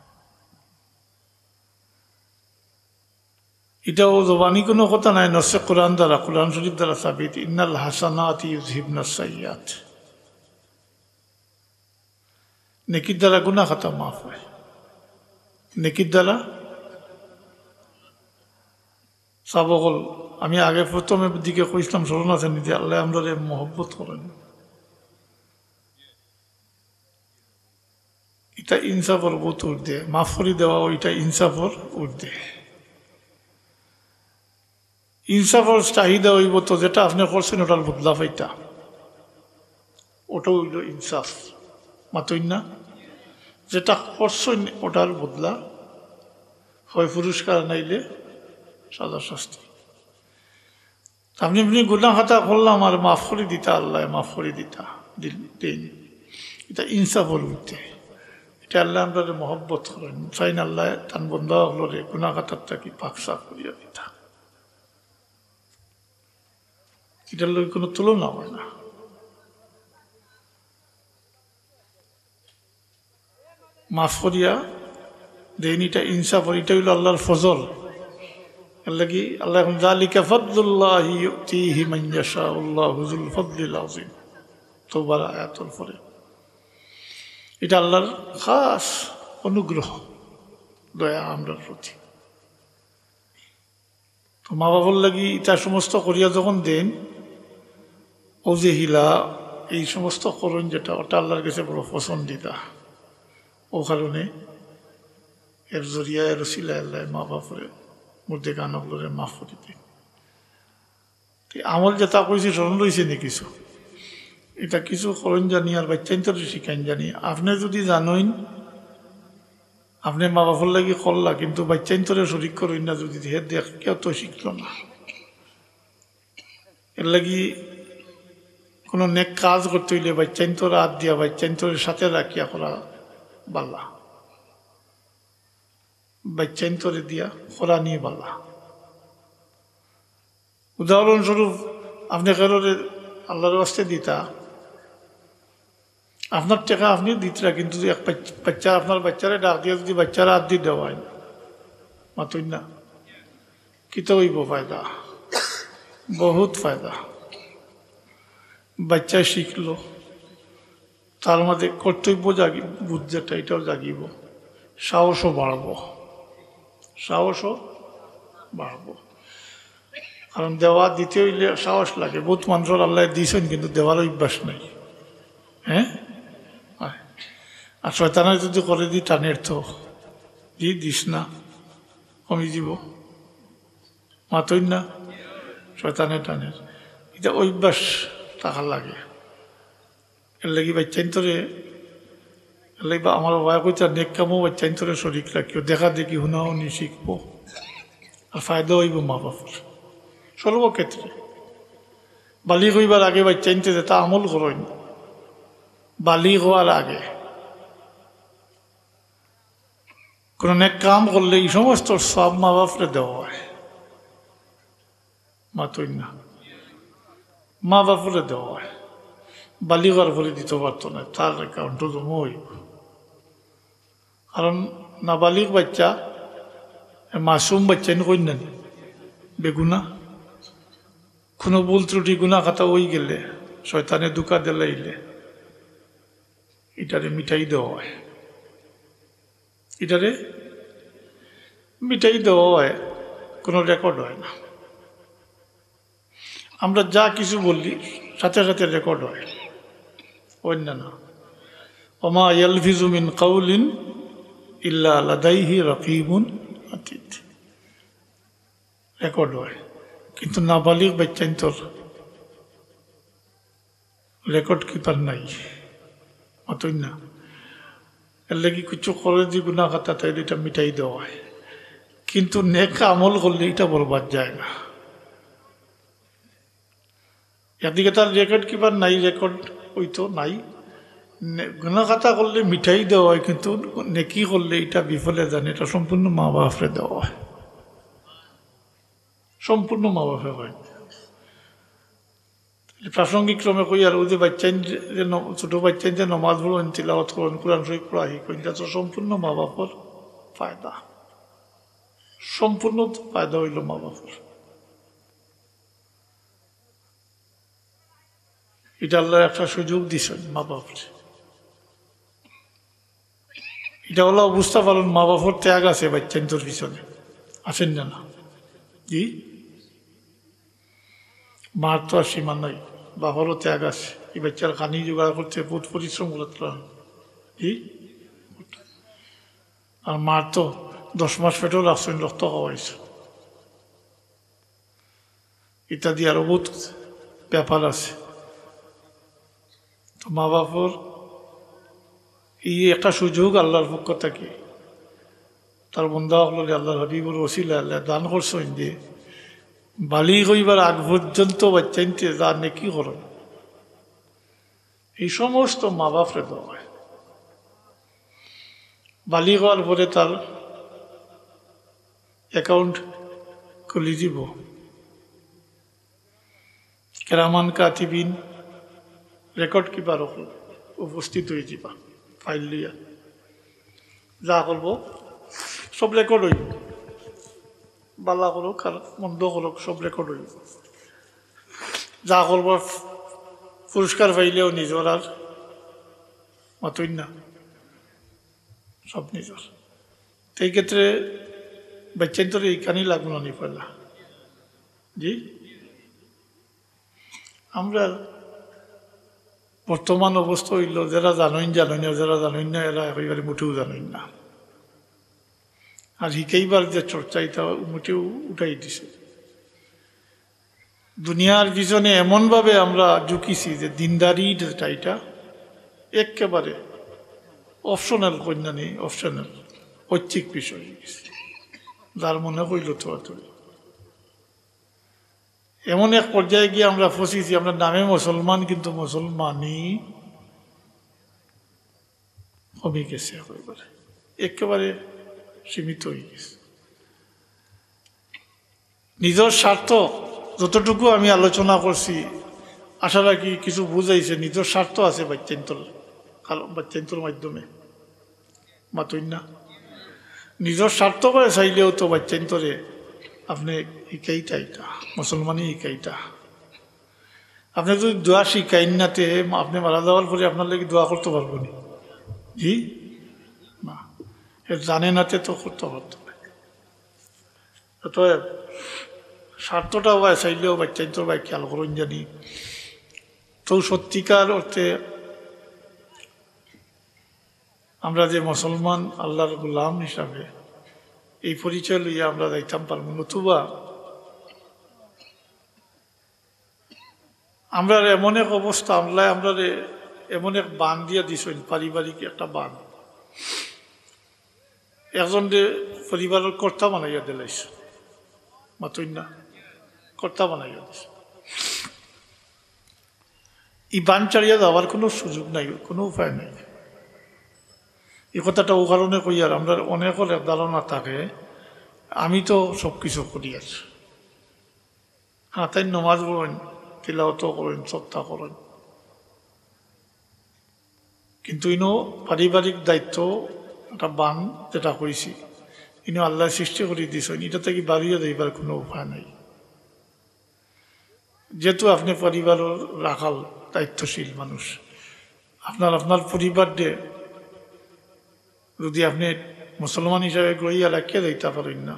Speaker 1: এটাও জবানি কোনো কথা নাই, নসে কোরআন দ্বারা, কোরআন শরীফ দ্বারা সাবিত, ইন্নাল হাসানাত ইউযহিবনাস সাইয়্যাত, নেকির দ্বারা গুনাহ খাতা মাফ হয়। নেকির দ্বারা সাবকল, আমি আগে প্রথমের দিকে কইসলাম স্মরণ আছে নিজে, আল্লাহ আমরা মহব্বত করেন, এটা ইনসাফর বহুত উর্ধে, মাফ করে দেওয়া ওইটা ইনসাফর উর্ধে। ইনসাফর চাহিদা হইব তো যেটা আপনি করছেন ওটার বদলা পাইতা, ওটা হইল ইনসাফ, মাতই না, যেটা করছেন ওটার বদলা হয় পুরস্কার, নাইলে সাজা শাস্তি। আপনি আপনি গুনাহ খাতা করলাম আর মাফ করে দিতা, আল্লাহ মাফ করে দিতা দিন, এটা ইনসাফর উঠতে, এটা আল্লাহ আমরা মহব্বত করেন, চাইন আল্লাহ তান বন্ধা হলরে গুনাহ খাতার থাকি পাক সাফ করিয়া দিতা, এটার লোক কোনো তুলনা হয় না। মাফ করিয়া দেন, এটা ইনসাফর, এটা হইল আল্লাহর ফজল। লাগি আল্লাহ এখন যালিকা ফাদলুল্লাহি ইউতিহি মান ইয়াশাউ আল্লাহু যুল ফাদলিল আযীম, তওবার আয়াতুল পরে, এটা আল্লাহর খাস অনুগ্রহ, দয়া আমরার প্রতি। তো মা বাবার লাগি এটা সমস্ত করিয়া যখন দেন, ও যে হিলা এই সমস্ত করণ যেটা, ওটা আল্লাহর কাছে বড় পছন্দিদা, ও কারণে এর জরিয়া এর রসিলা আল্লাহ মা বাপরে মুর্দে গানগুলোরে মাফ করে দিন। আমল যেটা কইছি স্মরণ রয়েছে নি কিছু, এটা কিছু করণ জানি আর বাচ্চাইন্তর শিখাইন জানি। আপনি যদি জানেন আপনি মা বাপর লাগি করলা, কিন্তু বাচ্চাইন্তরে শরিক করেন না, যদি হে দেখ কেউ তো শিখল না, এর লাগি কোনো নেক কাজ করতে হইলে বাচ্চাইন্তর হাত দিয়া বাচ্চাইন্তরের সাথে রাখিয়া করা বাল্লা, বাচ্চাইন্তরে দিয়া করা নিয়ে বাল্লা। উদাহরণস্বরূপ আপনি কারোরে আল্লাহর ওয়াস্তে দিতা, আপনার টাকা আপনি দিতরা, কিন্তু এক বাচ্চা আপনার বাচ্চারে ডাক দিয়ে যদি বাচ্চারা হাত দিয়ে দেওয়ায় মাতই না, কি তো হইব ফায়দা, বহুত ফায়দা। বাচ্চা শিখলো, তার মধ্যে কর্তব্য জাগিব, বুদ্ধটা এটাও জাগিব, সাহসও বাড়বো, সাহসও বাড়বো। কারণ দেওয়া দিতে হইলে সাহস লাগে, বহুত মানুষের আল্লাহ দিয়েছেন কিন্তু দেওয়ার অভ্যাস নাই, হ্যাঁ। আর শয়তানে যদি করে দি টানের, তো দিস না কমি যাব, মাতই না, শয়তানে টানের, এটা অভ্যাস থাকার লাগে। এর লাগি বাচ্চাইন্তরে, এর লাগি আমার বাবা কইতা নেক কামও বাচ্চাইন্তরে শরিক রাখিও, দেখা দেখি শুনাও নি শিখবো, আর ফায়দা হইব মা বাবার সর্বক্ষেত্রে। বালিগ হইবার আগে বাচ্চাইনতে যেটা আমল করেন, বালিগ হওয়ার আগে কোন নেক কাম করলে এই সমস্ত সব মা বাপরে দেওয়া হয়, মাতই না, মা বাপরে দেওয়া হয়। বালিগার করে দিতে পারতো না, তার অ্যাকাউন্টও জমা হইব। কারণ নাবালিগ বাচ্চা, মাসুম বাচ্চা কই না বেগুনা, কোনো ভুল ত্রুটি গুণা খাতা ওই গেলে, শয়তানে দুকা দিলাইলে এটারে মিঠাই দেওয়া হয়, এটারে মিঠাই দেওয়া হয়, কোনো রেকর্ড হয় না। আমরা যা কিছু বললি সাথে সাথে রেকর্ড হয়, অন্য না। ওমা ইয়ালফিজু মিন কাউলিন ইল্লা লাদাইহি রাকিবুন আতীদ, রেকর্ড হয়। কিন্তু নাবালিগ বাচ্চাইন্তর রেকর্ড কিপার নাই, অতই না। এর লাগি কিছু করে যে গুণা খাতা তাইলে এটা মিটাই দেওয়া হয়, কিন্তু নেক আমল করলে এটা বরবাদ যায় না। একদিকে তার রেকর্ড কিপার নাই, রেকর্ড ওই তো নাই, গুনাহ খাতা করলে মিঠাই দেওয়া হয়, কিন্তু নেকি করলে এটা বিফলে জানে, এটা সম্পূর্ণ মা বাপরে দেওয়া হয়, সম্পূর্ণ মা বাপে হয়। প্রাসঙ্গিক ক্রমে কই আর ওই যে বাচ্চাইন যে ছোট বাচ্চাইন যে নমাজ পড়েন, তিলাওয়াত করেন, কোরআন শরীফ পড়াহি করেন, এটা তো সম্পূর্ণ মা বাপর ফায়দা, সম্পূর্ণ ফায়দা হইল মা বাপর। এটা আল্লাহ একটা সুযোগ দিছেন মা বাপরে। এটা হলো অবস্থা পালন, মা বাপর ত্যাগ আছে বাচ্চাইন্তর পিছনে, আছেন না? না জি, মার তো আর সীমা নাই, বাবারও ত্যাগ আছে। এই বাচ্চার খানি জোগাড় করতে বহুত পরিশ্রম করতে হয়, জি। আর মার তো 10 মাস পেটেও রাখছেন, রক্ত খাওয়াইছে ইত্যাদি, আরো বহুত ব্যাপার আছে। তো মা বাপর এই একটা সুযোগ আল্লাহর পক্ষ থেকে তার বন্ধা হল আল্লাহর হাবিবুর ওসিলা আল্লাহ দান করছেন যে বালিগ হইবার আগ পর্যন্ত বাচ্চাইনতে যা নেকি করেন, এই সমস্ত মা বাপরে দেওয়া হয়। বালিগ হওয়ার পরে তার অ্যাকাউন্ট খুলে দিব, কেরামান কাতিবিন রেকর্ড কিপার উপস্থিত হয়ে যাবা, ফাইল লিয়া যা করব সব রেকর্ড হইব, বালা করুক আর মন্দ করুক সব রেকর্ড হইব। যা করব পুরস্কার পাইলেও নিজর আর মাতই না, সব নিজর। এই ক্ষেত্রে বাচ্চাই তোর এইখানেই লাগলো নি পয়লা, জি। আমরা বর্তমান অবস্থা হইল যারা জানেন জানেন, যারা জানেন না এরা একেবারে মোটেও জানেন না। আর শিখাইবার যে চর্চা এটা মোটেও উঠাই দিছে। দুনিয়ার পিছনে এমনভাবে আমরা ঝুঁকিছি যে দিনদারি যেটা এটা একেবারে অপশনাল, কন্যা নেই অপশনাল, ঐচ্ছিক বিষয় যার মনে হইল তো এমন এক পর্যায়ে গিয়ে আমরা ফসিছি, আমরা নামে মুসলমান কিন্তু মুসলমানই কমে গেছে, একেবারে সীমিত হয়ে গেছে। নিজের স্বার্থ যতটুকু আমি আলোচনা করছি, আশা রাখি কিছু বুঝাইছে। নিজের স্বার্থ আছে বাচ্চাইন্তর মাধ্যমে মাতই না, নিজের স্বার্থ করে চাইলেও তো বাচ্চাইন্তরে আপনি শিকাইটা এটা মুসলমানই শিকাইটা। আপনি যদি দোয়া শিখাইন নাতে আপনি মারা যাওয়ার পরে আপনার লাগে দোয়া করতে পারবো না, জি না, জানে নাতে তো করতে পারতো না। অতএব স্বার্থটা বা চাইলেও বাচ্চাইন্তর ভাই খেয়াল করুন জানি। তো সত্যিকার অর্থে আমরা যে মুসলমান আল্লাহর গোলাম হিসাবে এই পরিচয় লইয়া আমরা যাইতাম পারবো, নতুবা আমরা এমন এক অবস্থা, আমরা এমন এক বান দিয়া দিছেন, পারিবারিক একটা বান, একজন পরিবারের কর্তা বানাইয়া দিলাইছে, মাতই না, কর্তা বানাইয়া দিছে। এই বান চাড়িয়া যাওয়ার কোনো সুযোগ নাই, কোনো উপায় নাই। এই কথাটা ও কারণে কই, আর আমরা অনেকের ধারণা থাকে আমি তো সব কিছু করি আছি, হ্যাঁ তাই নমাজ পড়েন, তিলাওয়াত করেন, সপ্তাহ করেন, কিন্তু ইনো পারিবারিক দায়িত্ব একটা বান যেটা করেছি ইনো আল্লাহ সৃষ্টি করে দিয়েছেন, এটা থেকে বাড়িয়ে দেবার কোনো উপায় নাই। যেহেতু আপনি পরিবারের রাখাল দায়িত্বশীল মানুষ, আপনার পরিবার দিয়ে যদি আপনি মুসলমান হিসাবে গড়িয়া রাখিয়া দিতে পারেন না,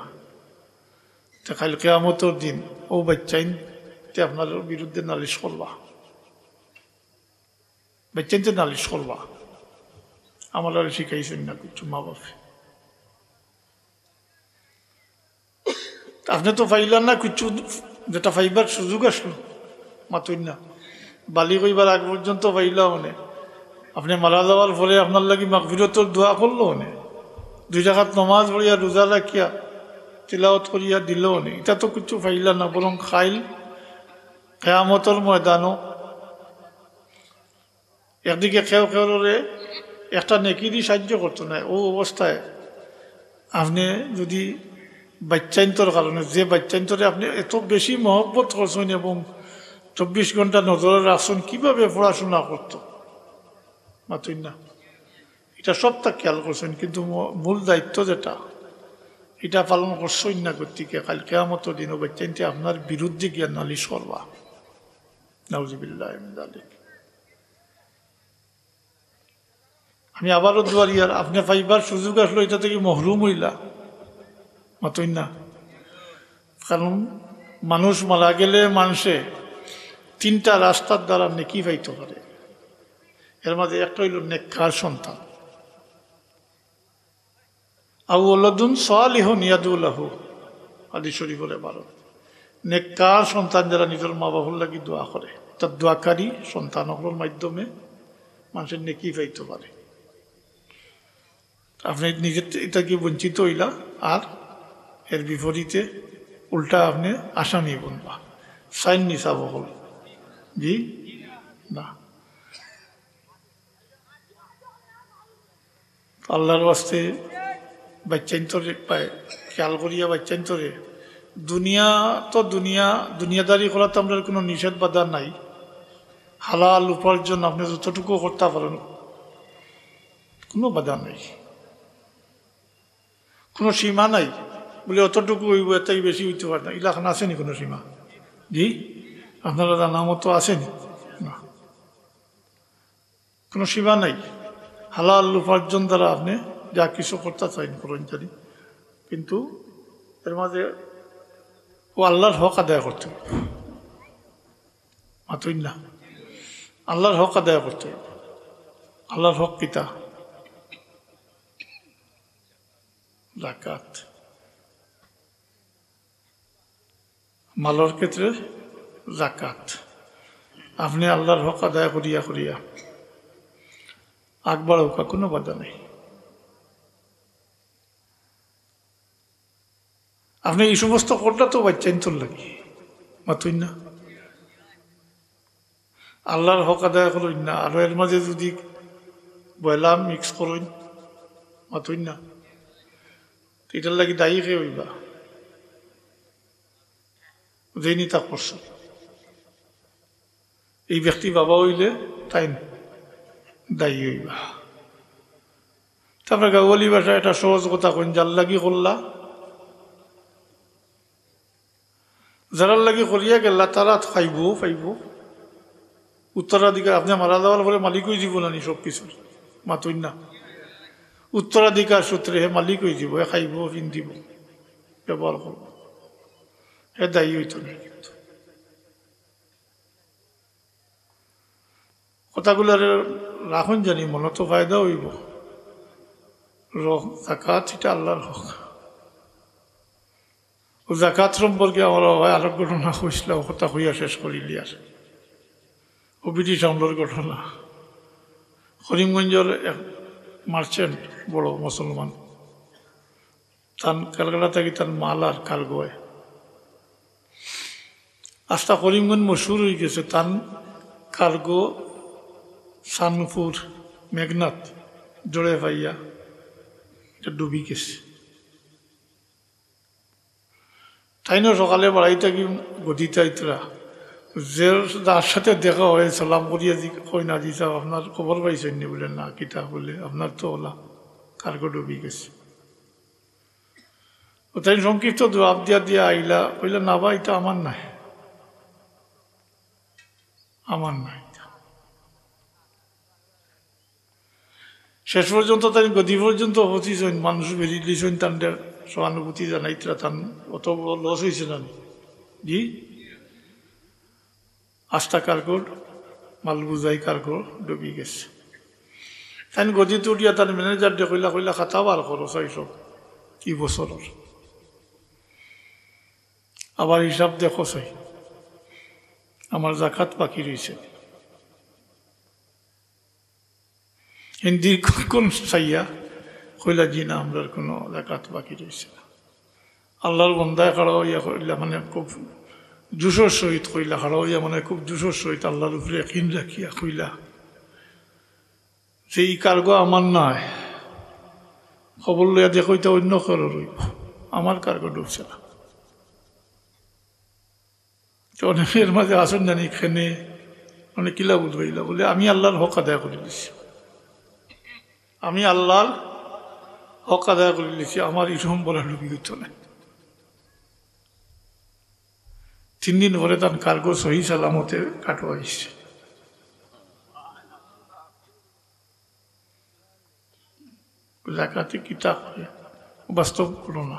Speaker 1: তা খালি কিয়ামতের দিন ও বাচ্চাইনতে আপনার বিরুদ্ধে নালিশ করবা, বাচ্চাইনতে নালিশ করবা। আমার আর শিখাইছেন না কিছু মা বাপে, আপনি তো পাইলেন না কিছু, যেটা পাইবার সুযোগ আসলো মাতই না, বালি কইবার আগ পর্যন্ত পাইলা মানে আপনি মারা যাওয়ার ফলে আপনার লাগি মাগফিরতর দোয়া করলো নে, 2 রাকাত নমাজ পড়িয়া রোজা রাখিয়া তিলাওয়াত করিয়া দিল নে, এটা তো কিছু পাইলা না, বরং খাইল কিয়ামতের ময়দানও একদিকে খেও খেওরে একটা নেকি দিয়ে সাহায্য করতো না, ও অবস্থায় আপনি যদি বাচ্চান্তর কারণে, যে বাচ্চান্তরে আপনি এত বেশি মহব্বত করছেন এবং 24 ঘন্টা নজরে রাখছেন, কিভাবে পড়াশোনা করতো মাতুই না, এটা সবটা খেয়াল করছেন, কিন্তু মূল দায়িত্ব যেটা এটা পালন করছই না কর্তৃকে কাল কেয়ামত দিন বাচ্চাইতে আপনার বিরুদ্ধে গিয়া নালিশ করবা। নাউজুবিল্লাহ মিন যালিক। আমি আবারও দুয়ারিয়ার আপনি পাইবার সুযোগ আসলো, এটা থেকে মহরুম হইলা মাতুই না। কারণ মানুষ মারা গেলে মানুষে 3টা রাস্তার দ্বারা নেকি পাইতে পারে। এর মাঝে একটা হইল নেককার সন্তান, আউ ওয়ালাদুন সালিহুন ইয়াদউ লাহু, হাদিস শরীফের ইবারত। নেককার সন্তান যারা নিজের মা বাবার লাগি দোয়া করে, তার দোয়াকারী সন্তানগুলোর মাধ্যমে মানুষের নেকি পাইতে পারে। আপনি নিজের এটা কি বঞ্চিত হইলা, আর এর বিপরীতে উল্টা আপনি আসামি বনবা, সাইন নিসা বহল। জি না, আল্লাহর ওয়াস্তে বাচ্চান্তরে পায় খেয়াল করিয়া বাচ্চান্তরে। দুনিয়া তো দুনিয়াদারি করা তো আমরা কোনো নিষেধ বাধা নাই। হালাল উপার্জন আপনি যতটুকু করতে পারেন, কোনো বাধা নাই, কোনো সীমা নাই বলে অতটুকু হইব, এর থেকে বেশি হইতে পারে না, ইলাখান আসেনি কোনো সীমা। জি আপনারা জানা মতো আসেনি না, কোনো সীমা নাই। হালাল উপার্জন দ্বারা আপনি যা কিছু করতে চাইন করুন জানি, কিন্তু এর মাঝে ও আল্লাহর হক আদায় করতে হবে মাতুই না, আল্লাহর হক আদায় করতে হবে। আল্লাহর হক পিতা যাকাত, মালর ক্ষেত্রে যাকাত। আপনি আল্লাহর হক আদায় করিয়া করিয়া আকবার হোকা, কোনো বাধা নেই। আপনি এই সমস্ত করলে তো বাচ্চাইন্তর লাগে মাতুই না, আল্লাহর হক আদায় করুন না, আর এর মাঝে যদি বয়লা মিক্স করুন মাতুই না, এটার লাগে দায়ী খেয়ে হইবা, যেনি তা করছ। এই ব্যক্তি বাবা হইলে তাই দায়ী হইবা। তারপরে গাওয়ালি ভাষায় একটা সহজ কথা কইন, যার লাগি করলা, যারার লাগি করিয়া গেলা তারা খাইব পাইব উত্তরাধিকার। আপনি মারা যাওয়ার পরে মালিকই দিব না নি সব কিছু মাতুই না, উত্তরাধিকার সূত্রে হে মালিকই দিব, হে খাইব পিন্ধিব ব্যবহার করব, হে দায়ী হইত না। কিন্তু কথাগুলো রাখুন জানি, মনে তো ফায়দা হইব। যাকাত এটা আল্লাহর হক। ও যাকাত সম্পর্কে আমার হয় আরেক ঘটনা হয়েছিল, কথা হইয়া শেষ করিলি আর ও ব্রিটিশ আমলের ঘটনা। করিমগঞ্জের এক মার্চেন্ট বড় মুসলমান, তার ক্যালকাটা থেকে তার মাল আর কার্গোয় আস্তা করিমগঞ্জ মশুর হয়ে গেছে। তার কার্গো সানপুর মেঘনাথ জোড়ে পাইয়া এটা ডুবি গেছে। তাই না সকালে বাড়াইতে কি গদিতাইতরা, যে যার সাথে দেখা হয় সালাম করিয়া কই না দিছা আপনার খবর পাইছেন নি, বলে না কিতা, বলে আপনার তো ওলা কার্গো ডুবি গেছে। তাই সংক্ষিপ্ত জবাব দিয়া আইলা, কইলা না বা এটা আমার নাই, আমার নাই। শেষ পর্যন্ত তাই গদি পর্যন্ত পৌঁছিছেন, মানুষ বেরিয়ে দিয়েছেন, তাদের সহানুভূতি জানাইতরা, তান অত বড় লস হয়েছে না জি। আস্তা কার্গোর মাল বুঝাই কার্গো ডুবি গেছে। তাই গদিতে উঠিয়া তার ম্যানেজার দিয়ে কইলা খাতা বার করো সব কি বছরের, আবার হিসাব দেখো চাই, আমার যাকাত বাকি রয়েছে। হিন্দি কোন চাইয়া কইলা জি না, আমরা কোনো যাকাত বাকি রয়েছে না। আল্লাহর বন্দায় খাড়া হইয়া কইলা, মানে খুব জুসর সহিত কইলা, খাড়া হইয়া মানে খুব জুসর সহিত আল্লাহর উপরে ইয়াকিন রাখিয়া কইলা, যে এই কার্গো আমার নয়, খবর লইয়া দেখো এটা অন্য কারো রইব, আমার কার্গো ডুবছে না। অনেকের মাঝে আসেন জানি এখানে অনেক কিলা বুঝবাইলা বলে আমি আল্লাহর হক আদায় করে দিচ্ছি, আমি আল্লাহর হক আদায় করে দিচ্ছি, আমার ইরকম বলা ডুবি হইতো না। 3 দিন পরে তার কার্গো সহি সালামতে কাটোয়া আসছে। জাকাতে কিতাব বাস্তব করো না,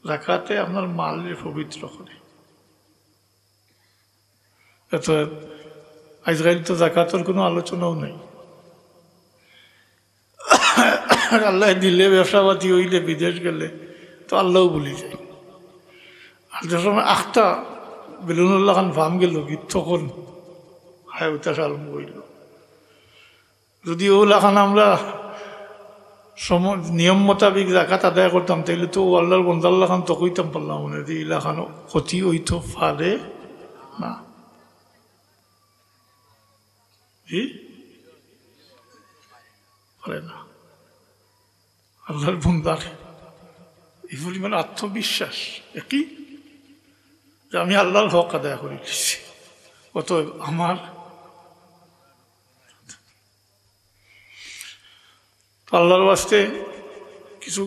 Speaker 1: জাকাতে আপনার মালের পবিত্র করে। আজকাল তো জাকাতের কোনো আলোচনাও নেই। আল্লাহ দিলে ব্যবসাপাতি হইলে বিদেশ গেলে তো আল্লাহও বলি যায়। আর যখন আখটা বেলুনুল্লাহ খান ফার্ম গেল গীত তখন হায় উতাস আরম্ভ হইল। যদি ওগুলা খান আমরা নিয়ম মোতাবিক জাকাত আদায় করতাম তাইলে তো আল্লাহর বন্দাল্লাহ খান তো কইতাম পারলাম মনে যে ইলা খান ক্ষতি হইতো পারে না। পারে না। আল্লাহর বন্দার এই পরিমাণ আত্মবিশ্বাস একই যে আমি আল্লাহর হক আদায় করে দিচ্ছি, অতএব আমার আল্লাহর বাস্তে কিছু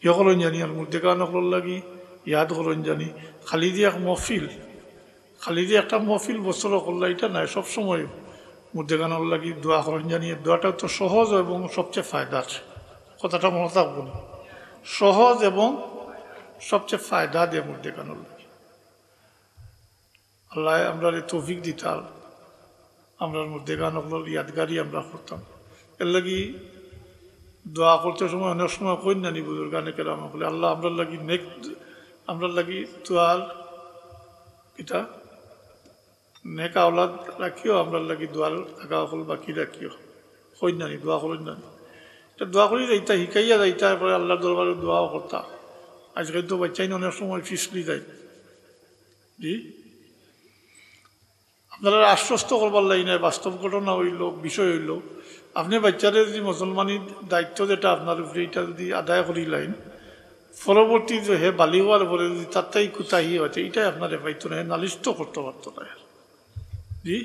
Speaker 1: ইয়ে করেন জানি আর মধ্যে গান লাগি ইয়াদ করেন জানি। খালি দিয়ে মহফিল, খালি দিয়ে একটা মহফিল বছর করলা এটা নাই, সবসময় মধ্যে গান লাগি দোয়া করেন জানি। দোয়াটা তো সহজ এবং সবচেয়ে ফায়দার, কথাটা মনে থাকবো না, সহজ এবং সবচেয়ে ফায়দা দিয়ে মধ্যে গান লাগি। আল্লাহ আমরা তৌফিক দিতাম, আমরা মধ্যে গান ইয়াদগারি আমরা করতাম। এর লাগি দোয়া করতে সময় অনেক সময় কই নানি বুজুর গানে কেরাম বলে আল্লাহ আমরা লাগি আমরা লাগি দোয়ার এটা নেক আওলাদ রাখিও, আমরা লাগি দোয়ার থাকা হল বাকি রাখিও, কই নানি দোয়া করেন নানি। এটা দোয়া করি যাইতা শিকাইয়া যাইতা, এরপরে আল্লাহর দরবারে দোয়াও করতা। আজকাল তো বাচ্চাই অনেক সময় ফিসলি যায়। জি আপনারা আশ্বস্ত করবার লাগে না, বাস্তব ঘটনা হইল, বিষয় হইল আপনি বাচ্চাদের যদি মুসলমানি দায়িত্ব যেটা আপনার উপরে এটা যদি আদায় করিলেন, পরবর্তী যে হে বালি হওয়ার পরে যদি তারটাই কুতাহি হয়েছে এটাই আপনার পাইতো না, নালিশ তো করতে পারতো না। জি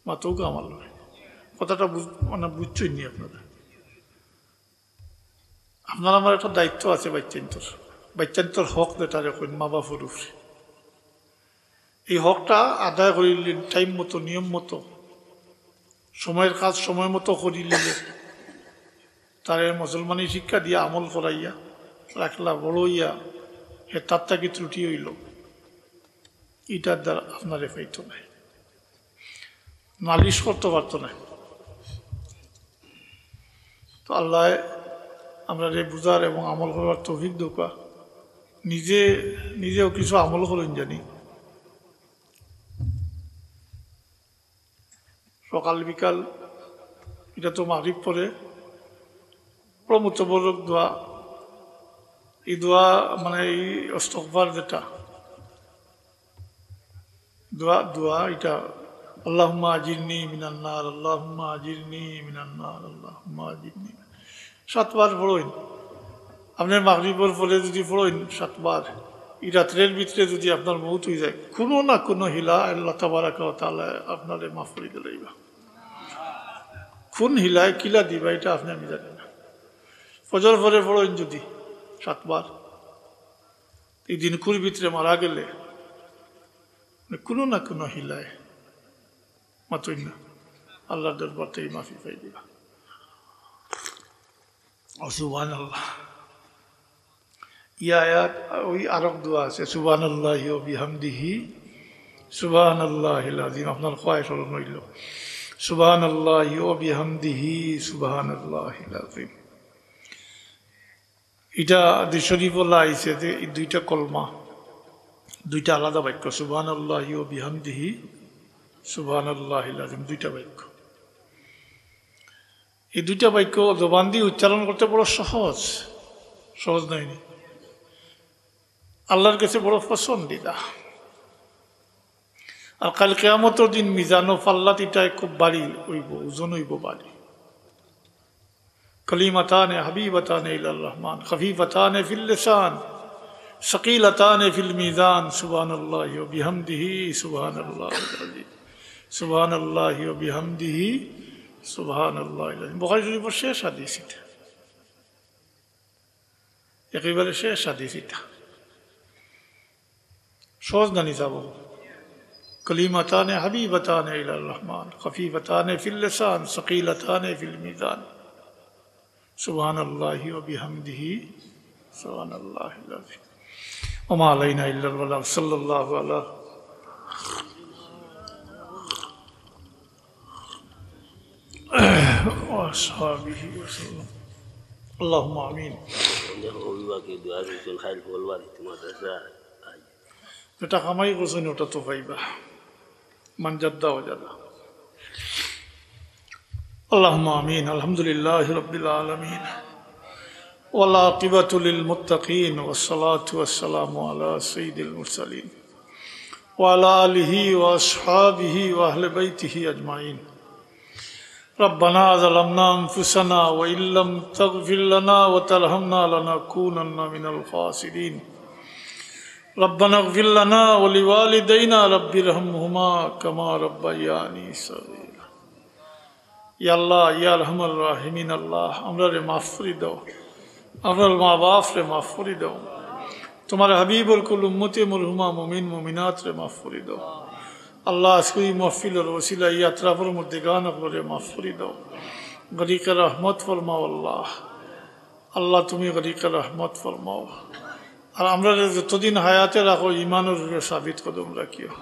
Speaker 1: মাতেও আমার কথাটা মানে বুঝছই নি আপনারা। আপনার আমার একটা দায়িত্ব আছে বাচ্চান্তর হক যেটা দেখুন মা বাপুর উপরে, এই হকটা আদায় করিলেন টাইম মতো নিয়ম মতো, সময়ের কাজ সময় মতো করিলে তারে মুসলমানি শিক্ষা দিয়া আমল করাইয়া রাখলা বড় হইয়া হে তার তাকে ত্রুটি হইল, এটার দ্বারা আপনারে পাইতো না, নালিশ করতে পারতো না। তো আল্লাহ আমরা বুঝার এবং আমল করার তৌফিক দোকা, নিজেও কিছু আমল করেন জানি। সকাল বিকাল এটা তো মাগরিব পরে প্রমুতবরক দোয়া, এই দোয়া মানে এই ইস্তিগফার যেটা দোয়া এটা আল্লাহুম্মা আজিরনি মিনান নার, আল্লাহুম্মা আজিরনি মিনান নার, আল্লাহুম্মা আজিরনি 7 বার পড়েন। আপনার মাগরিবের পরে যদি পড়েন 7 বার, এই রাত্রের ভিতরে যদি আপনার মৌত হয়ে যায়, কোনো না কোনো হিলা আল্লাহ তাবারাকা ওয়া তাআলা আপনারে মাফ করে দিলাইবা। কোন হিলায় কিলা দিবা এটা আপনি আমি জানি না। ফজর পরে পড়েন যদি 7 বার, এই দিনকুর ভিতরে মারা গেলে কোনো না কোনো হিলায় মাতই না, আল্লাহর দরবার থেকে মাফি পাই দিবা। সুবহানাল্লাহ। ইয়া আয়াত ওই আরব দোয়া আছে সুবহানাল্লাহি ওয়া বিহামদিহি সুবহানাল্লাহিল আযীম। আপনার কয় স্মরণ হইল সুবহানাল্লাহি ওয়া বিহামদিহি সুবহানাল্লাহিল আযীম। এটা শরীফ বলা আইছে যে এই দুইটা কলমা, দুইটা আলাদা বাক্য, সুবহানাল্লাহি ওয়া বিহামদিহি সুবহানাল্লাহিল আযীম, দুইটা বাক্য। এই দুইটা বাক্য জবান দিয়ে উচ্চারণ করতে বড় সহজ, সহজ নয়নি, আল্লাহর কাছে বড় পছন্দিদা। আর কাল কিয়ামতের দিন মিজান ও পাল্লাত ইটায় খুব বাড়ি হইব, ওজন হইব বাড়ি। কলিমাতানে হাবিবাতানে ইলার রহমান খফিফাতানে ফিল লিসান সকিলাতানে ফিল মিজান সুবহানাল্লাহি ওয়া বিহামদিহি সুবহানাল্লাহিল আযীম সুবহানাল্লাহি ওয়া বিহামদিহি সুবহানাল্লাহিল আযীম। বুখারী শরীফের শেষ হাদিস এটা, একেবারে শেষ হাদিস এটা। সহজ জানি যাব। কলিমাতানে হাবিবাতানে ইলার রহমান খফিফাতানে ফিল লিসান সকিলাতানে ফিল মিজান সুবহানাল্লাহি ওয়া বিহামদিহি সুবহানাল্লাহিল আযীম। ওয়া মা আলাইনা ইল্লাল বালাগ সাল্লাল্লাহু আলা ওয়া আসহাবিহি ওয়া সাল্লাম। আল্লাহুম্মা আমিন। যেটা কামাই করছেন ওটা তো পাইবা, মান জাদ্দা ওয়াজাদা। اللهم آمين. الحمد لله رب العالمين والعاقبة للمتقين والصلاة والسلام على سيد المرسلين وعلى آله وأصحابه وأهل بيته أجمعين. ربنا ظلمنا أنفسنا وإن لم تغفر لنا وترحمنا لنكونن من الخاسرين. ربنا اغفر لنا ولوالدينا رب ارحمهما كما ربياني صغيرا. ইয়া আল্লাহ ইয়া আরহামার রাহিমিন, আল্লাহ আমরা রে মাফ করে দাও, আমরা মা বাপ রে মাফ করে দাও, তোমার হাবিবর কুল উম্মতে মরহুমা মুমিন মুমিনাত রে মাফ করে দাও। আল্লাহ আজকে এই মাহফিলের ওসিলা এই আতরাফের মধ্যে গান রে মাফ করে দাও, গরিকে রহমত ফরমাও। আল্লাহ আল্লাহ তুমি গরিকে রহমত ফরমাও। আর আমরা যতদিন হায়াতে রাখো ইমানের সাবিত কদম রাখিও।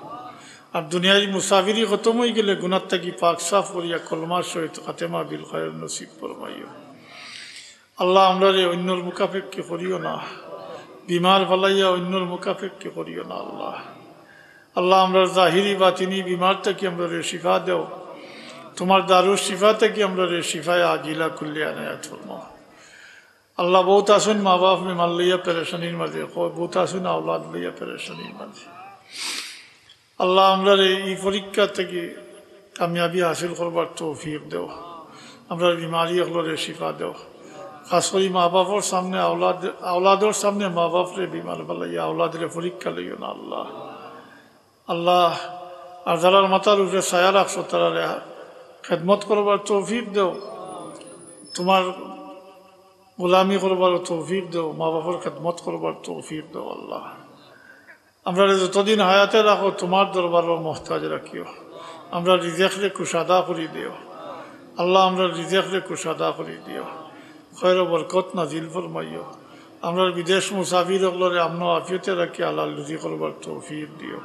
Speaker 1: আর দুনিয়ায় মুসাফিরি খতম হয়ে গেলে গুনার থাকি পাক সাফ করিয়া কলমার সহিত খাতেমা বিল খায়ের নসিব ফরমাইও। আল্লাহ আমরা রে অন্যর মুখাপেক্ষে করিও না, বিমার ফলাইয়া অন্যর মুখাপেক্ষে করিও না। আল্লাহ আল্লাহ আমরা জাহিরি বাতিনি বিমার থেকে আমরা রে শিফা দেও, তোমার দারুর শিফা থেকে আমরা রে শিফায় আজিলা কুল্লি আনায়াত ফরমাও। আল্লাহ বহুত আসুন মা বাপ মে মাল লইয়া পেরেশানির মাঝে, বহুত আসুন আওলাদ লইয়া পেরেশানির মাঝে। আল্লাহ আমরা এই পরীক্ষা থেকে কামিয়াবি হাসিল করবার তৌফিক দেও, আমরা বিমারি হলরে শিফা দেও। খাস করে মা বাপর সামনে আওলাদর সামনে মা বাপরে বিমার বেলাইয়া আওলাদের পরীক্ষা লইও না। আল্লাহ আল্লাহ আর যারার মাথার উপরে ছায়া রাখছো তারা খেদমত করবার তৌফিক দেও, তোমার গোলামি করবার তৌফিক দেও, মা বাপর খেদমত করবার তৌফিক দেও। আল্লাহ আমরা যতদিন হায়াতে রাখো তোমার দরবারও মহতাজ রাখিও, আমরা রিজেকরে কুশাদা করি দিও। আল্লাহ আমরা রিজেকরে কুশাদা করি দিও, খৈর বরকত নাজিল ফরমাইও। আমরা বিদেশ মুসাফির হলরে আমন আফিয়তে রাখি আল্লাহ রুজি করবার তৌফিক দিও।